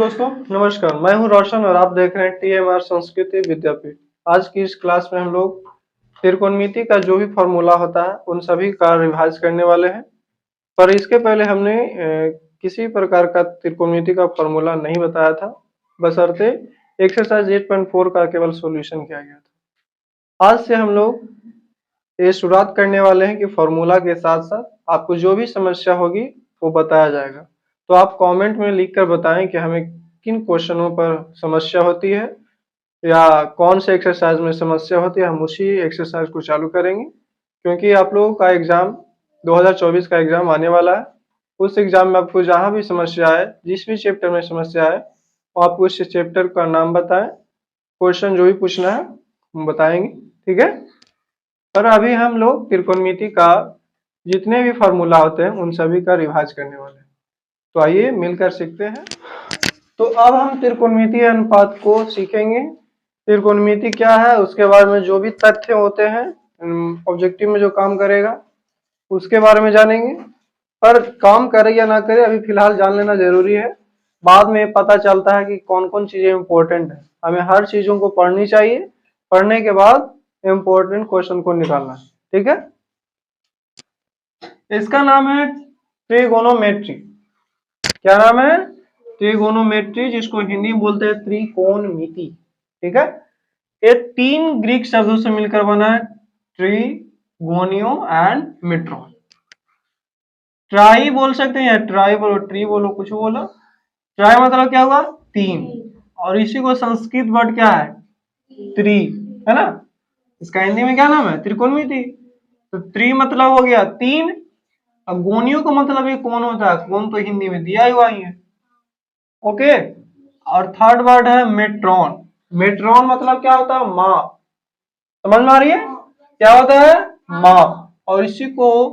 दोस्तों, नमस्कार। मैं हूं रोशन और आप देख रहे हैं टीएमआर संस्कृति विद्यापीठ। आज की इस क्लास में हम लोग त्रिकोणमिति का जो भी फॉर्मूला होता है उन सभी का रिवाइज करने वाले हैं। पर इसके पहले हमने किसी प्रकार का त्रिकोणमिति का फॉर्मूला नहीं बताया था, बशर्ते एक्सरसाइज 8.4 का केवल सॉल्यूशन किया गया था। आज से हम लोग ये शुरुआत करने वाले हैं कि फॉर्मूला के साथ साथ आपको जो भी समस्या होगी वो बताया जाएगा। तो आप कमेंट में लिखकर बताएं कि हमें किन क्वेश्चनों पर समस्या होती है या कौन से एक्सरसाइज में समस्या होती है। हम उसी एक्सरसाइज को चालू करेंगे, क्योंकि आप लोगों का एग्जाम 2024 का एग्जाम आने वाला है। उस एग्जाम में आपको जहां भी समस्या आए, जिस भी चैप्टर में समस्या आए, वो आपको उस चैप्टर का नाम बताएं, क्वेश्चन जो भी पूछना है हम बताएंगे, ठीक है। पर अभी हम लोग त्रिकोणमिति का जितने भी फार्मूला होते हैं उन सभी का रिवाइज करने वाले हैं। तो आइए मिलकर सीखते हैं। तो अब हम त्रिकोणमिति अनुपात को सीखेंगे। त्रिकोणमिति क्या है, उसके बारे में जो भी तथ्य होते हैं ऑब्जेक्टिव में जो काम करेगा उसके बारे में जानेंगे। पर काम करे या ना करे अभी फिलहाल जान लेना जरूरी है। बाद में पता चलता है कि कौन कौन चीजें इंपॉर्टेंट है। हमें हर चीजों को पढ़नी चाहिए, पढ़ने के बाद इंपॉर्टेंट क्वेश्चन को निकालना है, ठीक है। इसका नाम है ट्रिगोनोमेट्री। क्या नाम है? ट्रिगोनोमेट्री, जिसको हिंदी में बोलते हैं त्रिकोणमिति, ठीक है। ये तीन ग्रीक शब्दों से मिलकर बना है, ट्रिगोनियो एंड मेट्रोन। ट्राई बोल सकते हैं या ट्राई बोलो, ट्री बोलो, कुछ बोलो। ट्राई मतलब क्या हुआ? तीन। और इसी को संस्कृत वर्ड क्या है? त्रि, है ना। इसका हिंदी में क्या नाम है? त्रिकोणमिति। तो त्रि मतलब हो गया तीन। अब गोनियों का मतलब ये कौन होता है? कौन तो हिंदी में दिया हुआ ही है, ओके। और थर्ड वर्ड है मेट्रॉन। मेट्रॉन मतलब क्या होता है? माप। समझ में आ रही है? क्या होता है? माप। और इसी को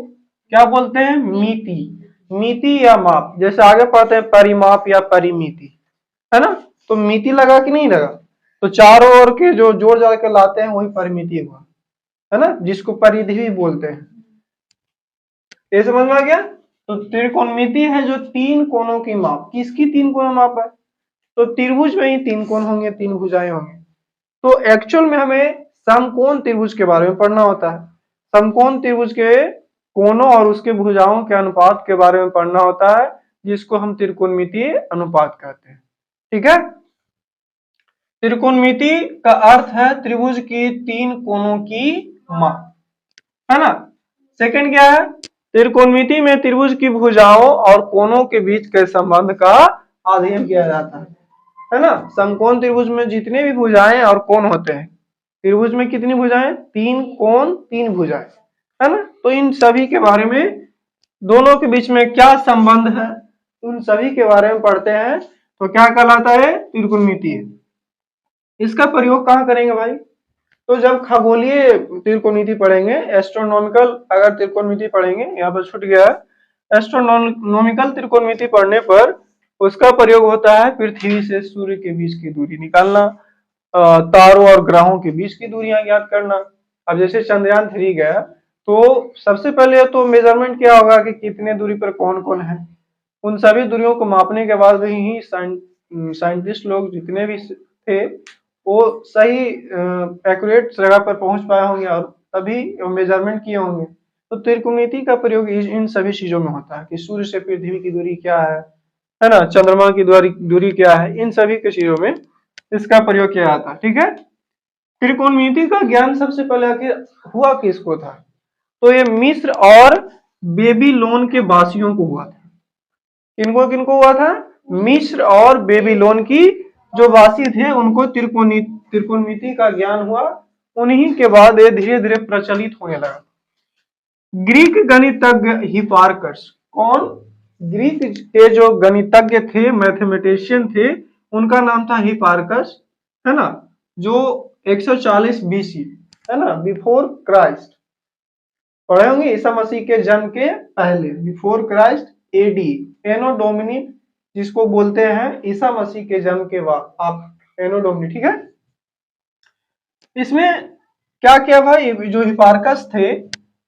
क्या बोलते हैं? मिति। मिति या माप। जैसे आगे पढ़ते हैं परिमाप या परिमिति, है ना। तो मिति लगा कि नहीं लगा? तो चारों ओर के जो जोड़ जाड़ के लाते हैं वही परिमिति हुआ, है ना, जिसको परिधि भी बोलते हैं। ये समझ में आ गया? तो त्रिकोणमिति है जो तीन कोणों की माप। किसकी तीन कोण माप है? तो त्रिभुज में ही तीन कोण होंगे, तीन भुजाएं होंगी। तो एक्चुअल में हमें समकोण त्रिभुज के बारे में पढ़ना होता है। समकोण त्रिभुज के कोणों और उसके भुजाओं के अनुपात के बारे में पढ़ना होता है, जिसको हम त्रिकोणमितीय अनुपात कहते हैं, ठीक है। त्रिकोणमिति का अर्थ है त्रिभुज की तीन कोणों की माप, है ना। सेकंड क्या है? त्रिकोणमिति में त्रिभुज की भुजाओं और कोणों के बीच के संबंध का अध्ययन किया जाता है ना। समकोण त्रिभुज में जितने भी भुजाएं और कोण होते हैं, त्रिभुज में कितनी भुजाएं? तीन कोण, तीन भुजाएं, है ना। तो इन सभी के बारे में, दोनों के बीच में क्या संबंध है, उन सभी के बारे में पढ़ते हैं। तो क्या कहलाता है? त्रिकोणमिति। इसका प्रयोग कहाँ करेंगे भाई? तो जब खगोलीय त्रिकोणमिति पढ़ेंगे, एस्ट्रोनॉमिकल अगर त्रिकोणमिति पढ़ेंगे, यहाँ पर छूट गया है। एस्ट्रोनॉमिकल त्रिकोणमिति पढ़ने पर उसका प्रयोग होता है पृथ्वी से सूर्य के बीच की दूरी निकालना, तारों और ग्रहों के बीच की दूरियां ज्ञात करना। अब जैसे चंद्रयान 3 गया, तो सबसे पहले तो मेजरमेंट क्या होगा कि कितने दूरी पर कौन कौन है। उन सभी दूरियों को मापने के बाद ही साइंटिस्ट लोग जितने भी थे वो सही एक्यूरेट जगह पर पहुंच पाए होंगे और तभी मेजरमेंट किए होंगे। तो त्रिकोणमिति का प्रयोग इन सभी चीजों में होता है कि सूर्य से पृथ्वी की दूरी क्या है ना, चंद्रमा की दूरी क्या है, इन सभी के चीजों में इसका प्रयोग किया जाता है, ठीक है। त्रिकोणमिति का ज्ञान सबसे पहले आखिर हुआ किसको था? तो ये मिस्र और बेबीलोन के वासियों को हुआ था। किनको किनको हुआ था? मिस्र और बेबीलोन की जो वासी थे उनको त्रिकोणमिति का ज्ञान हुआ। उन्हीं के बाद ये धीरे धीरे प्रचलित होने लगा। ग्रीक गणितज्ञ हिपार्कस। कौन? ग्रीक के जो गणितज्ञ थे, मैथमेटिशियन थे, उनका नाम था हिपार्कस, है ना, जो 140 बीसी, है ना, बिफोर क्राइस्ट। पढ़े होंगे ईसा मसीह के जन्म के पहले, बिफोर क्राइस्ट, एडी, एनो डोमिनी, जिसको बोलते हैं ईसा मसीह के जन्म के बाद, आप एनो डोमिनी, ठीक है। इसमें क्या किया भाई? जो हिपार्कस थे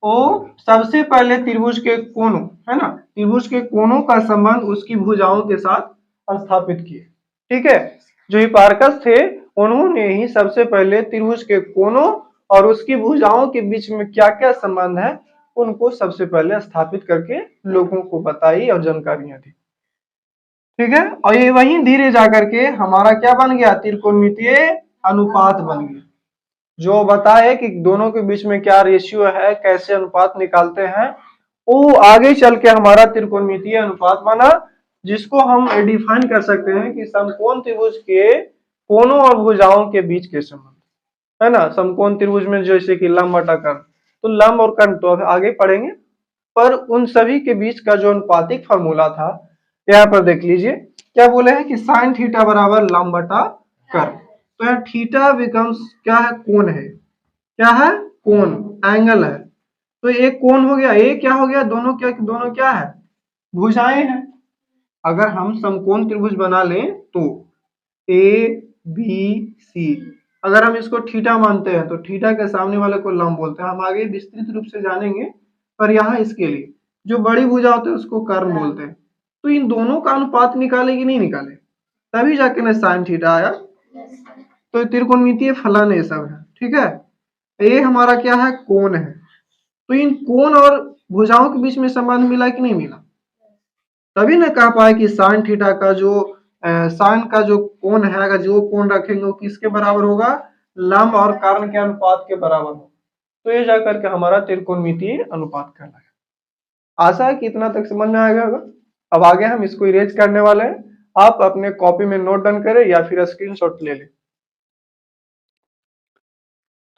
वो सबसे पहले त्रिभुज के कोणों, है ना, त्रिभुज के कोणों का संबंध उसकी भुजाओं के साथ स्थापित किए। ठीक है। जो हिपार्कस थे उन्होंने ही सबसे पहले त्रिभुज के कोनों और उसकी भुजाओं के बीच में क्या क्या संबंध है उनको सबसे पहले स्थापित करके लोगों को बताई और जानकारियां दी। ठीक है, और ये वहीं धीरे जाकर के हमारा क्या बन गया, त्रिकोणमितीय अनुपात बन गया, जो बताए कि दोनों के बीच में क्या रेशियो है, कैसे अनुपात निकालते हैं। वो आगे चल के हमारा त्रिकोणमितीय अनुपात बना, जिसको हम डिफाइन कर सकते हैं कि समकोण त्रिभुज के कोनों और भुजाओं के बीच के संबंध, है ना। समकोण त्रिभुज में जैसे कि लंब बटा कर्ण, तो लंब और कर्ण तो आगे पढ़ेंगे, पर उन सभी के बीच का जो अनुपातिक फॉर्मूला था यहाँ पर देख लीजिए, क्या बोले हैं कि साइन थीटा बराबर लंब बटा कर्ण। तो यहाँ थीटा बिकम्स क्या है, कोण है, क्या है, कोण, एंगल है। तो एक कोण हो गया, ये क्या हो गया, दोनों क्या है, भुजाएं हैं। अगर हम समकोण त्रिभुज बना लें तो ए बी सी, अगर हम इसको थीटा मानते हैं तो थीटा के सामने वाले को लंब बोलते हैं, हम आगे विस्तृत रूप से जानेंगे, पर यहाँ इसके लिए जो बड़ी भुजा होते हैं उसको कर्ण बोलते हैं। तो इन दोनों का अनुपात निकाले कि नहीं निकाले, तभी जाके ना साइन थीटा आया। तो त्रिकोणमितीय फलन ये सब है, ठीक है। ये हमारा क्या है, कोण है। तो इन कोण और भुजाओं के बीच में संबंध मिला कि नहीं मिला, तभी ना कह पाए कि साइन थीटा का जो साइन का जो कोण है, अगर जो कोण रखेंगे वो किसके बराबर होगा, लंब और कर्ण के अनुपात के बराबर होगा। तो ये जाकर के हमारा त्रिकोणमितीय अनुपात कहलाएगा। आशा है कि इतना तक समझ में आ गया होगा। अब आगे हम इसको इरेज करने वाले हैं, आप अपने कॉपी में नोट डाउन करें या फिर स्क्रीनशॉट ले लें।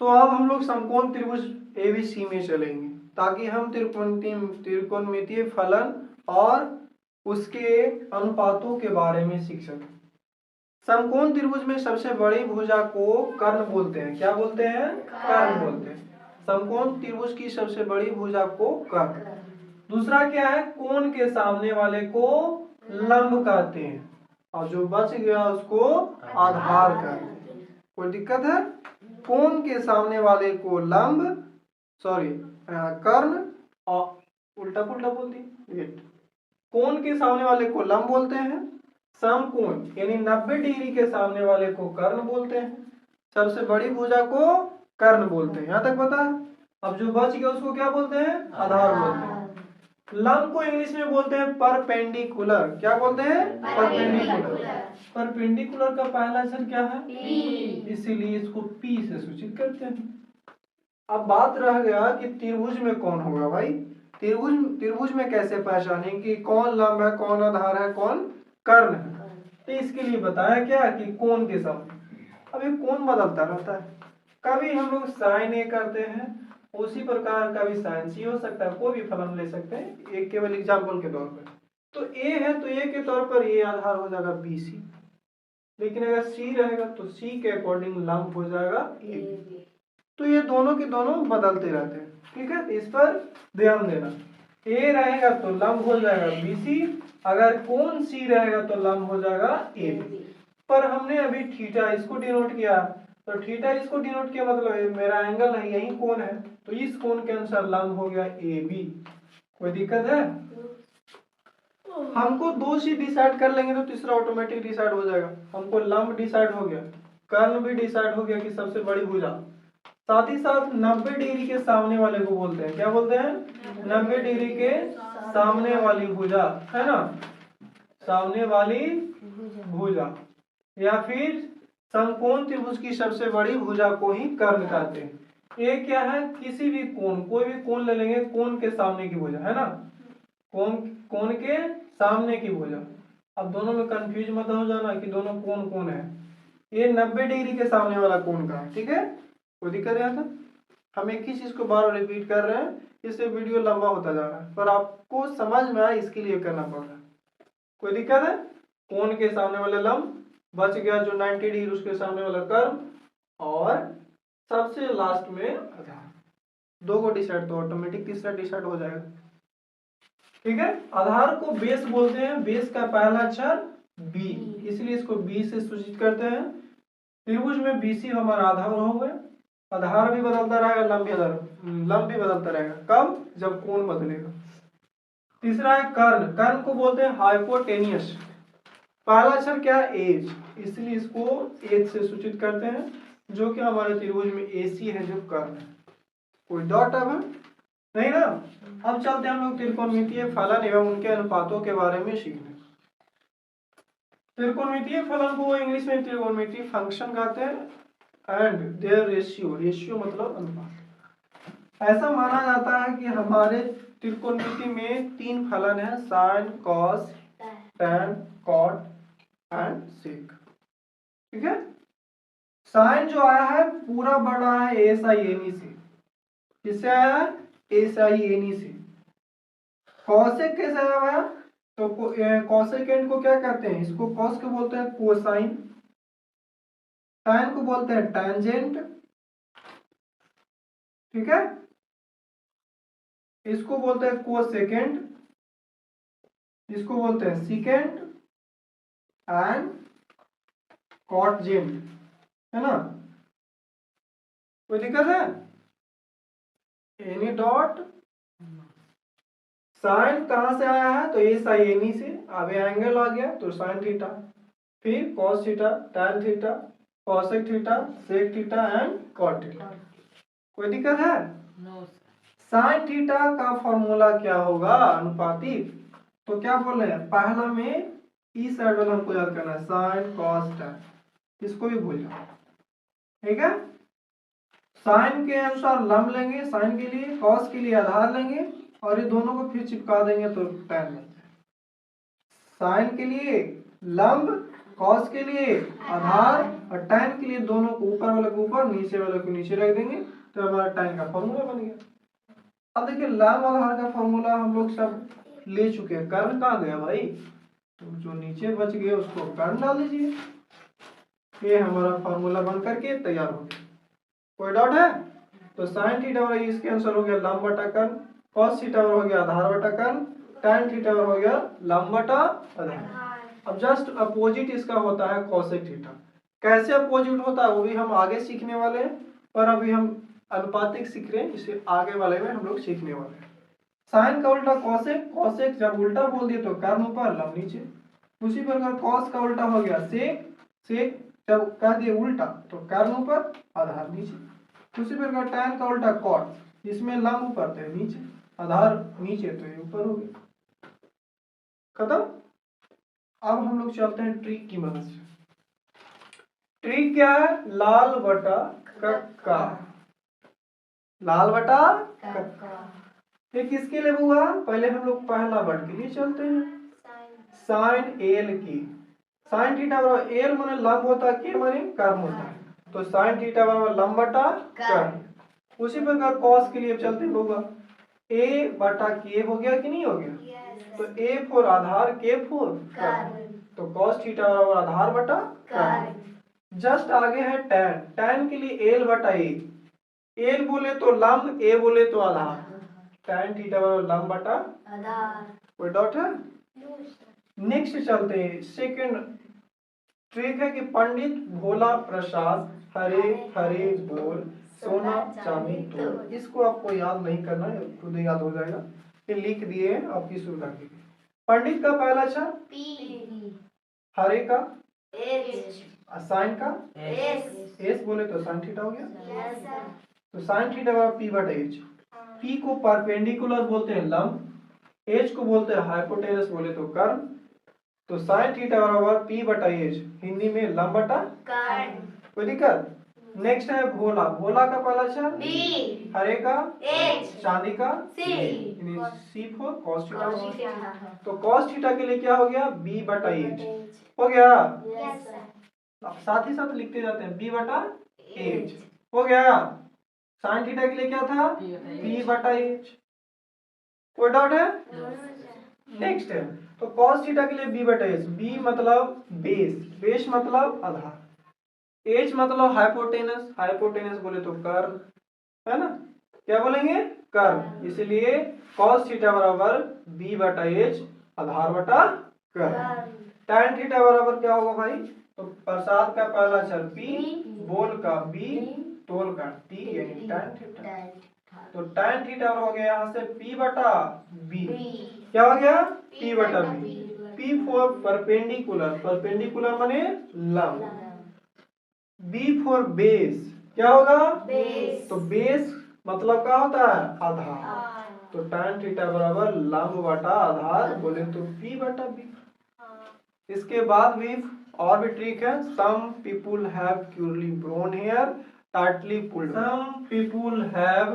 तो अब हम लोग समकोण त्रिभुज एबीसी में चलेंगे, ताकि हम त्रिकोणमितीय फलन और उसके अनुपातों के बारे में सीख सकें। समकोण त्रिभुज में सबसे बड़ी भुजा को कर्ण बोलते हैं, क्या बोलते हैं, कर्ण बोलते हैं। समकोण त्रिभुज की सबसे बड़ी भुजा को कर्ण। दूसरा क्या है, कोण के सामने वाले को लंब कहते हैं, और जो बच गया उसको आधार कहते हैं। कोई दिक्कत है, कोण के सामने वाले को लंब, सॉरी कर्ण, और उल्टा पुल्टा बोल दी, कोण के सामने वाले को लंब बोलते हैं, समकोण यानी 90 डिग्री के सामने वाले को कर्ण बोलते हैं, सबसे बड़ी भुजा को कर्ण बोलते हैं। यहां तक पता है। अब जो बच गया उसको क्या बोलते हैं, आधार बोलते हैं। लंब को इंग्लिश में बोलते हैं परपेंडिकुलर, क्या बोलते हैं, परपेंडिकुलर। परपेंडिकुलर का पहला अक्षर क्या है, P, इसीलिए इसको P से सूचित करते हैं। अब बात रह गया कि त्रिभुज में कौन होगा भाई, त्रिभुज में कैसे पहचानेंगे कि कौन लंब है, कौन आधार है, कौन कर्ण है। तो इसके लिए बताया क्या कि कोण के सामने, अब ये कोण बदलता रहता है, कभी हम लोग साइन ए करते हैं, उसी प्रकार का भी साइन सी हो सकता है, कोई भी फलन ले सकते हैं, एक केवल एग्जाम्पल के तौर पर। तो ए है तो ए के तौर पर ये आधार हो जाएगा बी सी, लेकिन अगर सी रहेगा तो सी के अकॉर्डिंग लंब हो जाएगा ए। तो ये दोनों के दोनों बदलते रहते हैं, ठीक है, इस पर ध्यान देना। ए रहेगा तो लंब हो जाएगा बी सी, अगर कोण सी रहेगा तो लंब हो जाएगा ए बी। पर हमने अभी थीटा इसको डिनोट किया, तो थीटा इसको डिनोट किया, मतलब मेरा एंगल है, यही कोण है, तो इस कोण के अनुसार लंब हो गया ए बी। कोई दिक्कत है, हमको दो चीज डिसाइड कर लेंगे तो तीसरा ऑटोमेटिक डिसाइड हो जाएगा। हमको लंब डिसाइड हो गया, कर्ण भी डिसाइड हो गया कि सबसे बड़ी भुजा, साथ ही साथ 90 डिग्री के सामने वाले को बोलते हैं, क्या बोलते हैं, 90 डिग्री के सामने वाली भुजा, है ना, सामने वाली भुजा, या फिर समकोण त्रिभुज की सबसे बड़ी भुजा को ही कर्ण कहते हैं। ये क्या है, किसी भी कोण, कोई भी कोण ले लेंगे, कोण के सामने की भुजा, है ना, कोण के सामने की भुजा। अब दोनों में कंफ्यूज मत हो जाना कि दोनों कोण कौन है, ये 90 डिग्री के सामने वाला कोण का है, ठीक है। कोई दिक्कत है, था हम एक ही चीज को बार बार रिपीट कर रहे हैं, इससे वीडियो लंबा होता जा रहा है, पर आपको समझ में आए इसके लिए करना पड़ रहा है। कोई दिक्कत है, कोण के सामने वाला लंब, बच गया जो 90 डिग्री उसके सामने वाला कर्व, और सबसे लास्ट में आधार। दो को डिसाइड तो ऑटोमेटिक तीसरा डिसाइड हो जाएगा, ठीक है। आधार को बेस बोलते हैं, बेस का पहला अक्षर बी, इसलिए इसको बी से सूचित करते हैं। त्रिभुज में बीसी हमारा आधार हो गया, आधार भी बदलता रहेगा, लंब भी बदलता रहेगा, कब, जब कोण बदलेगा। तीसरा है कर्ण, कर्ण को बोलते हैं हाइपोटेनियस, पहला अक्षर क्या है? एज, इसलिए इसको एज से सूचित करते हैं, जो कि हमारे त्रिभुज में एसी है जो कर्ण है। कोई डॉट अब है नहीं ना। अब चलते हैं हम लोग त्रिकोणमितीय फलन एवं उनके अनुपातों के बारे में सीखने। त्रिकोणमितीय फलन को इंग्लिश में त्रिकोणमितीय फंक्शन कहते हैं एंड देयर रेशियो, रेशियो मतलब अनुपात। ऐसा माना जाता है कि हमारे त्रिकोणमिति में तीन फलन है, sine, cos, tan, cot and sec. ठीक है। साइन जो आया है पूरा बढ़ रहा है एस आई एन ई से। किससे आया है? एस आई एन ई से। कॉसेक कैसे आया हुआ? तो कॉसेकेंड को क्या कहते हैं? इसको कॉस को बोलते हैं कोसाइन, टैन को बोलते हैं टैंजेंट, ठीक है, इसको बोलते हैं कोसेकेंड, इसको बोलते हैं सिकेंड एंड कॉटजेंट, है ना। कोई दिक्कत है? Any dot? साइन कहां से आया है? तो ए साइन एनी से। अब एंगल आ गया तो साइन थीटा, फिर cos theta, tan theta, cosec theta, sec theta and cot theta. कोई दिक्कत है? साइन थीटा का फॉर्मूला क्या होगा? अनुपातिक। तो क्या बोल रहे हैं? पहला में ई साइड वाला हमको याद करना है, साइन कॉस टैन, इसको भी भूल जाओ, ठीक है। साइन के अनुसार लंब लेंगे साइन के लिए, कॉस के लिए आधार लेंगे और ये दोनों को फिर चिपका देंगे तो टैन बनता है। साइन के लिए लंब, कॉस के लिए आधार और टैन के लिए दोनों को ऊपर वाले को ऊपर, नीचे वाले को नीचे रख देंगे तो हमारा टैन का फॉर्मूला बन गया। अब देखिए लंब आधार का फॉर्मूला हम लोग सब ले चुके हैं, कर्ण कहाँ गया भाई? तो जो नीचे बच गए उसको कर्ण डाल दीजिए, ये हमारा फॉर्मूला बन करके तैयार हो गया। कोई डाउट है? तो साइन थीटा और इसके आंसर हो गया लंब बटा कर्ण, कॉस थीटा हो गया आधार बटा कर्ण, टैन थीटा हो गया लंब बटा आधार। अब जस्ट अपोजिट इसका होता है कॉसेक थीटा। कैसे अपोजिट होता है वो भी हम आगे सीखने वाले हैं, पर अभी हम अनुपातिक सीख रहे हैं, इसे आगे वाले में हम लोग सीखने वाले हैं। साइन का उल्टा कॉसेक, कॉसेक जब उल्टा बोल दिए तो कर्ण ऊपर लंब नीचे। उसी प्रकार कॉस का उल्टा हो गया सेक, सेक जब कह दिए उल्टा तो कर्ण ऊपर आधार नीचे। उसी प्रकार टैन का उल्टा कॉट, इसमें लंब ऊपर तो नीचे, आधार नीचे तो ये ऊपर हो गया। खत्म। अब हम लोग चलते हैं ट्रिक की मदद से। ट्रिक क्या है? लाल बटा कक्का, लाल बटा कक्का। ये किसके लिए हुआ? पहले हम लोग पहला वर्ड के लिए चलते हैं। साइन एल की, साइन थीटा बराबर एल माने लंब होता है, के माने कर्ण होता है, तो साइन थीटा बराबर लंब बटा कर्ण। उसी प्रकार कॉस के लिए चलते होगा, ए बटा के हो गया कि नहीं हो गया? तो ए फोर आधार, के फोर कर्ण, तो कॉस थीटा बराबर आधार बटा कर्ण। जस्ट आगे है टैन, टैन के लिए एल बटा ए, एल बोले तो लंब, ए बोले तो आधार, टैन थीटा बराबर लंब बटा आधार। कोई डाउट है? नेक्स्ट चलते हैं। सेकंड ट्रिक है कि पंडित भोला प्रसाद हरे हरे बोल सोना चांदी तोड़। इसको आपको याद नहीं करना है, खुद याद हो जाएगा, ये लिख दिए आपकी सुविधा के लिए। पंडित का पहला अक्षर पी, हरे का एच, साइन का एस, एस बोले तो साइन थीटा हो गया, तो साइन थीटा बराबर पी बटा एच। पी को परपेंडिकुलर बोलते हैं लंब, एच को बोलते हैं हाइपोटेनस बोले तो कर्ण, तो साइन थीटा बराबर पी बटा एच, हिंदी में लंब बटा कर्ण। कोई दिक्कत? नेक्स्ट है भोला, भोला का पहला अक्षर बी, हरे का एच, चांदी का सी फोर कॉस थीटा, तो कॉस थीटा के लिए क्या हो गया? बी बटा एच हो गया। अब साथ ही साथ लिखते जाते हैं बी बटा एच हो गया। साइन थीटा के लिए क्या था? पी बटा एच। कोई डाउट है? नेक्स्ट है तो कॉस थीटा के लिए बी बटा एच, बी मतलब बेस, बेस मतलब आधार, एच मतलब हाइपोटेनस, हाइपोटेनस बोले तो कर्ण, है ना। क्या बोलेंगे? कर्ण। इसलिए कॉस थीटा बराबर बी बटा एच आधार बटा कर्ण। टैन थीटा बराबर क्या होगा भाई? तो प्रसाद का पहला अक्षर पी, बोल का बी, तोल का टी, यानी टैन थीटा, तो टैन थीटा हो गया यहाँ से पी बटा बी, क्या हो गया? पी बटा B. P for perpendicular, perpendicular माने लंब। B for बेस, क्या होगा? बेस। तो बेस मतलब क्या होता है? आधार। तो tan थीटा बराबर लंब बटा आधार, बोले तो P बटा B। इसके बाद भी और भी ट्रिक है। Some people have curly brown hair tightly pulled, some people have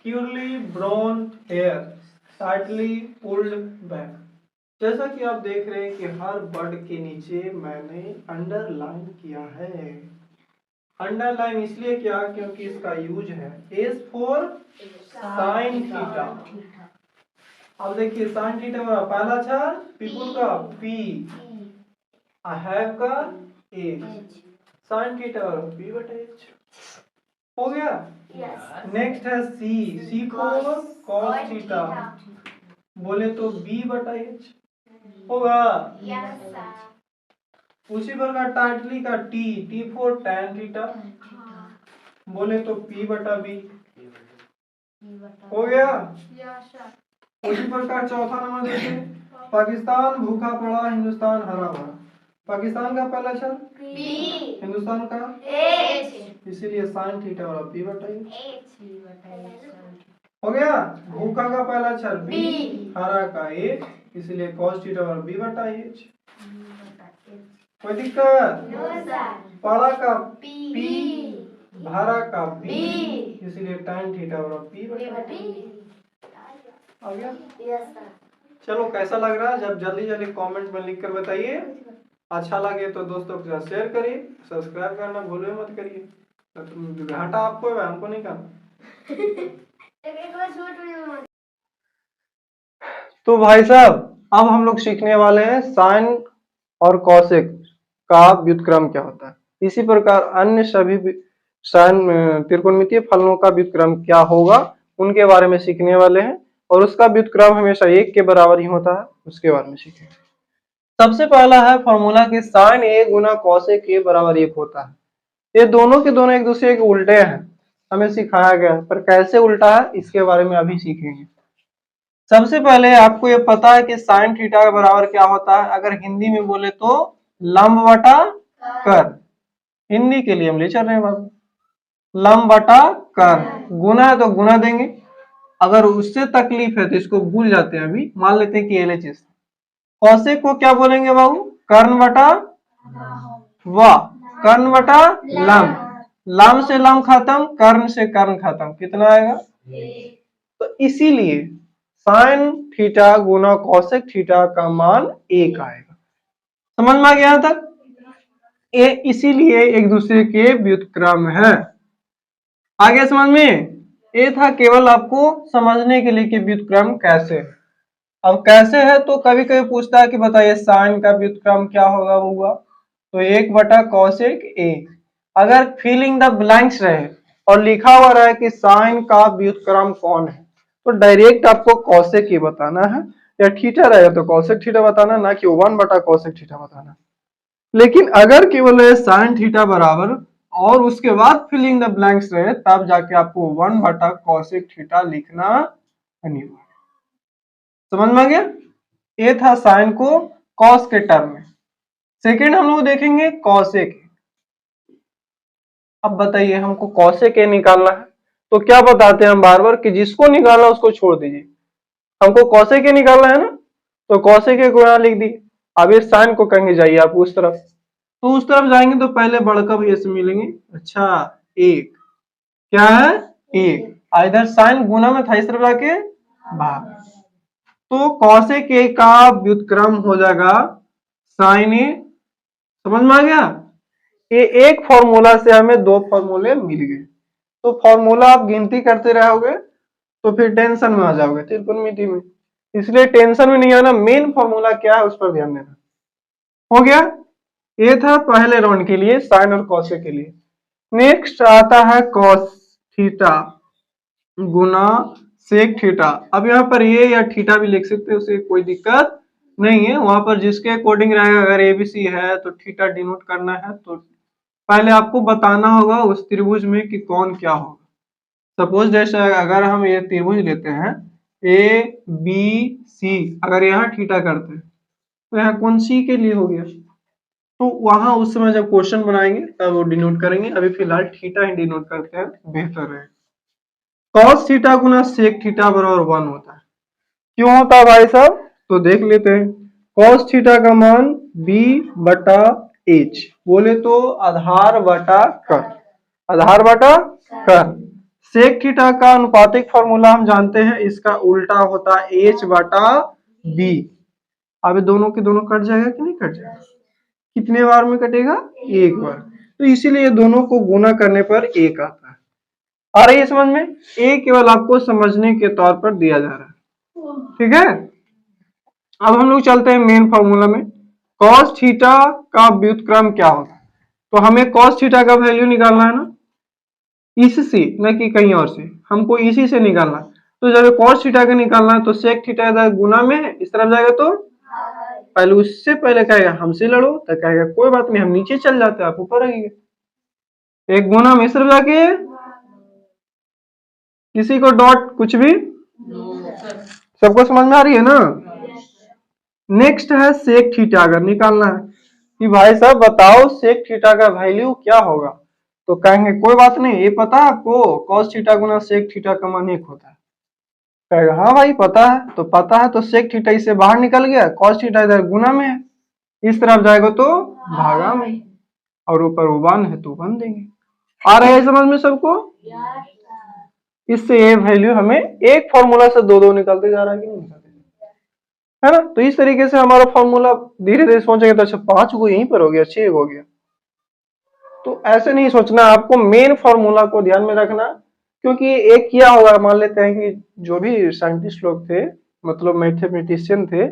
curly brown hair tightly pulled back. जैसा कि आप देख रहे हैं कि हर वर्ड के नीचे मैंने अंडरलाइन किया है। अंडरलाइन इसलिए किया क्योंकि इसका यूज है एस फॉर साइन थीटा। अब देखिए साइन थीटा का पहला अक्षर पीपुल का पी, हैव का एच, साइन थीटा पी बटा एच हो गया। नेक्स्ट है सी, सी फॉर कॉस थीटा, बोले तो बी बटा एच होगा। उसी प्रकार टाइटली का T, T for tan theta, बोले तो पी बटा बी हो गया। उसी प्रकार चौथा नंबर देखिए, पाकिस्तान भूखा पड़ा हिंदुस्तान हरा भरा। पाकिस्तान का पहला अक्षर पी, हिंदुस्तान का एच, इसीलिए साइन थीटा और पी बटा एच हो गया। भूखा का पहला अक्षर बी, हरा का एच, इसलिए कॉस थीटा और बी बटा एच। कोई दिक्कत? पड़ा का पी, भरा का बी, इसलिए tan थीटा और पी बटा आ गया। चलो कैसा लग रहा है? जब जल्दी जल्दी कमेंट में लिख कर बताइए। अच्छा लगे तो दोस्तों के साथ शेयर करिए, सब्सक्राइब करना भूले मत करिए। तो घाटा आपको है, हमको नहीं करना। तो भाई साहब अब हम लोग सीखने वाले हैं साइन और कॉसेक का व्युत्क्रम क्या होता है। इसी प्रकार अन्य सभी साइन त्रिकोणमितीय फलनों का व्युत्क्रम क्या होगा उनके बारे में सीखने वाले हैं, और उसका व्युत्क्रम हमेशा 1 के बराबर ही होता है, उसके बारे में सीखेंगे। सबसे पहला है फॉर्मूला कि साइन ए गुना कॉसेक ए बराबर 1 होता है। ये दोनों के दोनों एक दूसरे के उल्टे हैं, हमें सिखाया गया है, पर कैसे उल्टा है इसके बारे में अभी सीखेंगे। सबसे पहले आपको ये पता है कि साइन थीटा के बराबर क्या होता है, अगर हिंदी में बोले तो लंब बटा कर। हिंदी के लिए हम ले चल रहे हैं बाबू, लंब बटा कर, गुना है तो गुना देंगे, अगर उससे तकलीफ है तो इसको भूल जाते हैं, अभी मान लेते हैं कि एलएचएस। कॉसेक को क्या बोलेंगे बाबू? कर्ण बटा वाह, कर्ण बटा लंब, लंब से लंब खत्म, कर्ण से कर्ण खत्म, कितना आएगा? तो इसीलिए साइन थीटा गुना कॉसेक थीटा का मान 1 आएगा। समझ में आ गया यहाँ तक? ये इसीलिए एक दूसरे के व्युत्क्रम है। आगे समझ में? ये था केवल आपको समझने के लिए कि व्युत्क्रम कैसे है। अब कैसे है तो कभी कभी पूछता है कि बताइए साइन का व्युत्क्रम क्या होगा हुआ, तो 1 बटा कॉसेक ए। अगर फिल इन द ब्लैंक्स रहे और लिखा हुआ रहे कि साइन का व्युत्क्रम कौन है, तो डायरेक्ट आपको कॉसेक ही बताना है, या थीटा रहेगा तो कॉसेक थीटा बताना, ना कि 1 बटा कॉसेक थीटा बताना। लेकिन अगर केवल साइन थीटा बराबर और उसके बाद फिलिंग द ब्लैंक्स रहे, तब जाके आपको 1 बटा कॉसेक थीटा लिखना अनिवार्य। समझ में आ गया? ये था साइन को कॉस के टर्म में। सेकेंड हम लोग देखेंगे कॉसेक। अब बताइए हमको कॉसेक निकालना है, तो क्या बताते हैं हम बार बार कि जिसको निकालना उसको छोड़ दीजिए। हमको कॉसेक निकालना है ना, तो कॉसेक को यहाँ लिख दिए। अब इस साइन को कहेंगे जाइए आप उस तरफ, तो उस तरफ जाएंगे तो पहले बड़का भैया से मिलेंगे। अच्छा, एक क्या है? एक। इधर साइन गुना में था, इस तरफ जाके भाग, तो कॉसेक ए का व्युत्क्रम हो जाएगा साइन ए। समझ में आ गया? ये एक फॉर्मूला से हमें 2 फॉर्मूले मिल गए, तो फॉर्मूला आप गिनती करते रहोगे तो फिर टेंशन में आ जाओगे त्रिकोणमिति में, इसलिए टेंशन में नहीं आना, मेन फॉर्मूला क्या है उस पर ध्यान देना। हो गया? ये था पहले राउंड के लिए साइन और कॉसेक के लिए। नेक्स्ट आता है कॉस थीटा गुना सेक थीटा। अब यहाँ पर ये या थीटा भी लिख सकते हैं, उसे कोई दिक्कत नहीं है, वहां पर जिसके अकॉर्डिंग रहेगा। अगर एबीसी है तो थीटा डिनोट करना है, तो पहले आपको बताना होगा उस त्रिभुज में कि कौन क्या होगा। सपोज जैसे अगर हम ये त्रिभुज लेते हैं ए बी सी, अगर यहाँ थीटा करते हैं तो यहाँ कौन सी के लिए हो गया, तो वहां उस समय जब क्वेश्चन बनाएंगे तब वो डिनोट करेंगे, अभी फिलहाल थीटा ही डिनोट करते हैं, बेहतर है। कॉस थीटा गुना सेक थीटा बराबर 1 होता है। क्यों होता है भाई साहब, तो देख लेते हैं। कॉस थीटा का मान b बटा h, बोले तो आधार बटा कर, आधार बटा कर। सेक थीटा का अनुपातिक फॉर्मूला हम जानते हैं, इसका उल्टा होता है h बटा b। अब दोनों के दोनों कट जाएगा कि नहीं कट जाएगा, कितने बार में कटेगा, एक बार। तो इसीलिए दोनों को गुना करने पर एक आता है। आ रही है समझ में, एक केवल आपको समझने के तौर पर दिया जा रहा है, ठीक है। अब हम लोग चलते हैं मेन फॉर्मूला में। कॉस थीटा का व्युत्क्रम क्या होता है, तो हमें कॉस थीटा का वैल्यू निकालना है ना, इससे न कि कहीं और से, हमको इसी से निकालना। तो जब कॉस थीटा का निकालना है तो सेक थीटा इधर गुना में है, इस तरफ जाएगा तो पहले, उससे पहले कहेगा हमसे लड़ो, तो कहेगा कोई बात नहीं हम नीचे चल जाते हैं, आप ऊपर आइए। एक गुना में इस तरफ जाके, किसी को डॉट कुछ भी, सबको समझ में आ रही है ना। नेक्स्ट है सेक थीटा, अगर निकालना है कि भाई साहब बताओ सेक थीटा का वैल्यू क्या होगा, तो कहेंगे कोई बात नहीं, ये पता है आपको कॉस थीटा गुना सेक थीटा का मान 1 होता है। कहेगा हाँ भाई पता है, तो पता है तो सेक थीटा इससे बाहर निकल गया, कॉस थीटा इधर गुना में है, इस तरफ जाएगा तो भागा में, और ऊपर वन है तो 1 देंगे। आ रहा है समझ में सबको, इससे ये वैल्यू हमें एक फॉर्मूला से दो निकलते जा रहा है कि नहीं निकलते, है ना। तो इस तरीके से हमारा फॉर्मूला धीरे धीरे सोचेंगे तो अच्छा 5 को यहीं पर हो गया, 6 हो गया। तो ऐसे नहीं सोचना, आपको मेन फॉर्मूला को ध्यान में रखना, क्योंकि एक क्या होगा, मान लेते हैं कि जो भी साइंटिस्ट लोग थे, मतलब मैथमेटिशियन थे,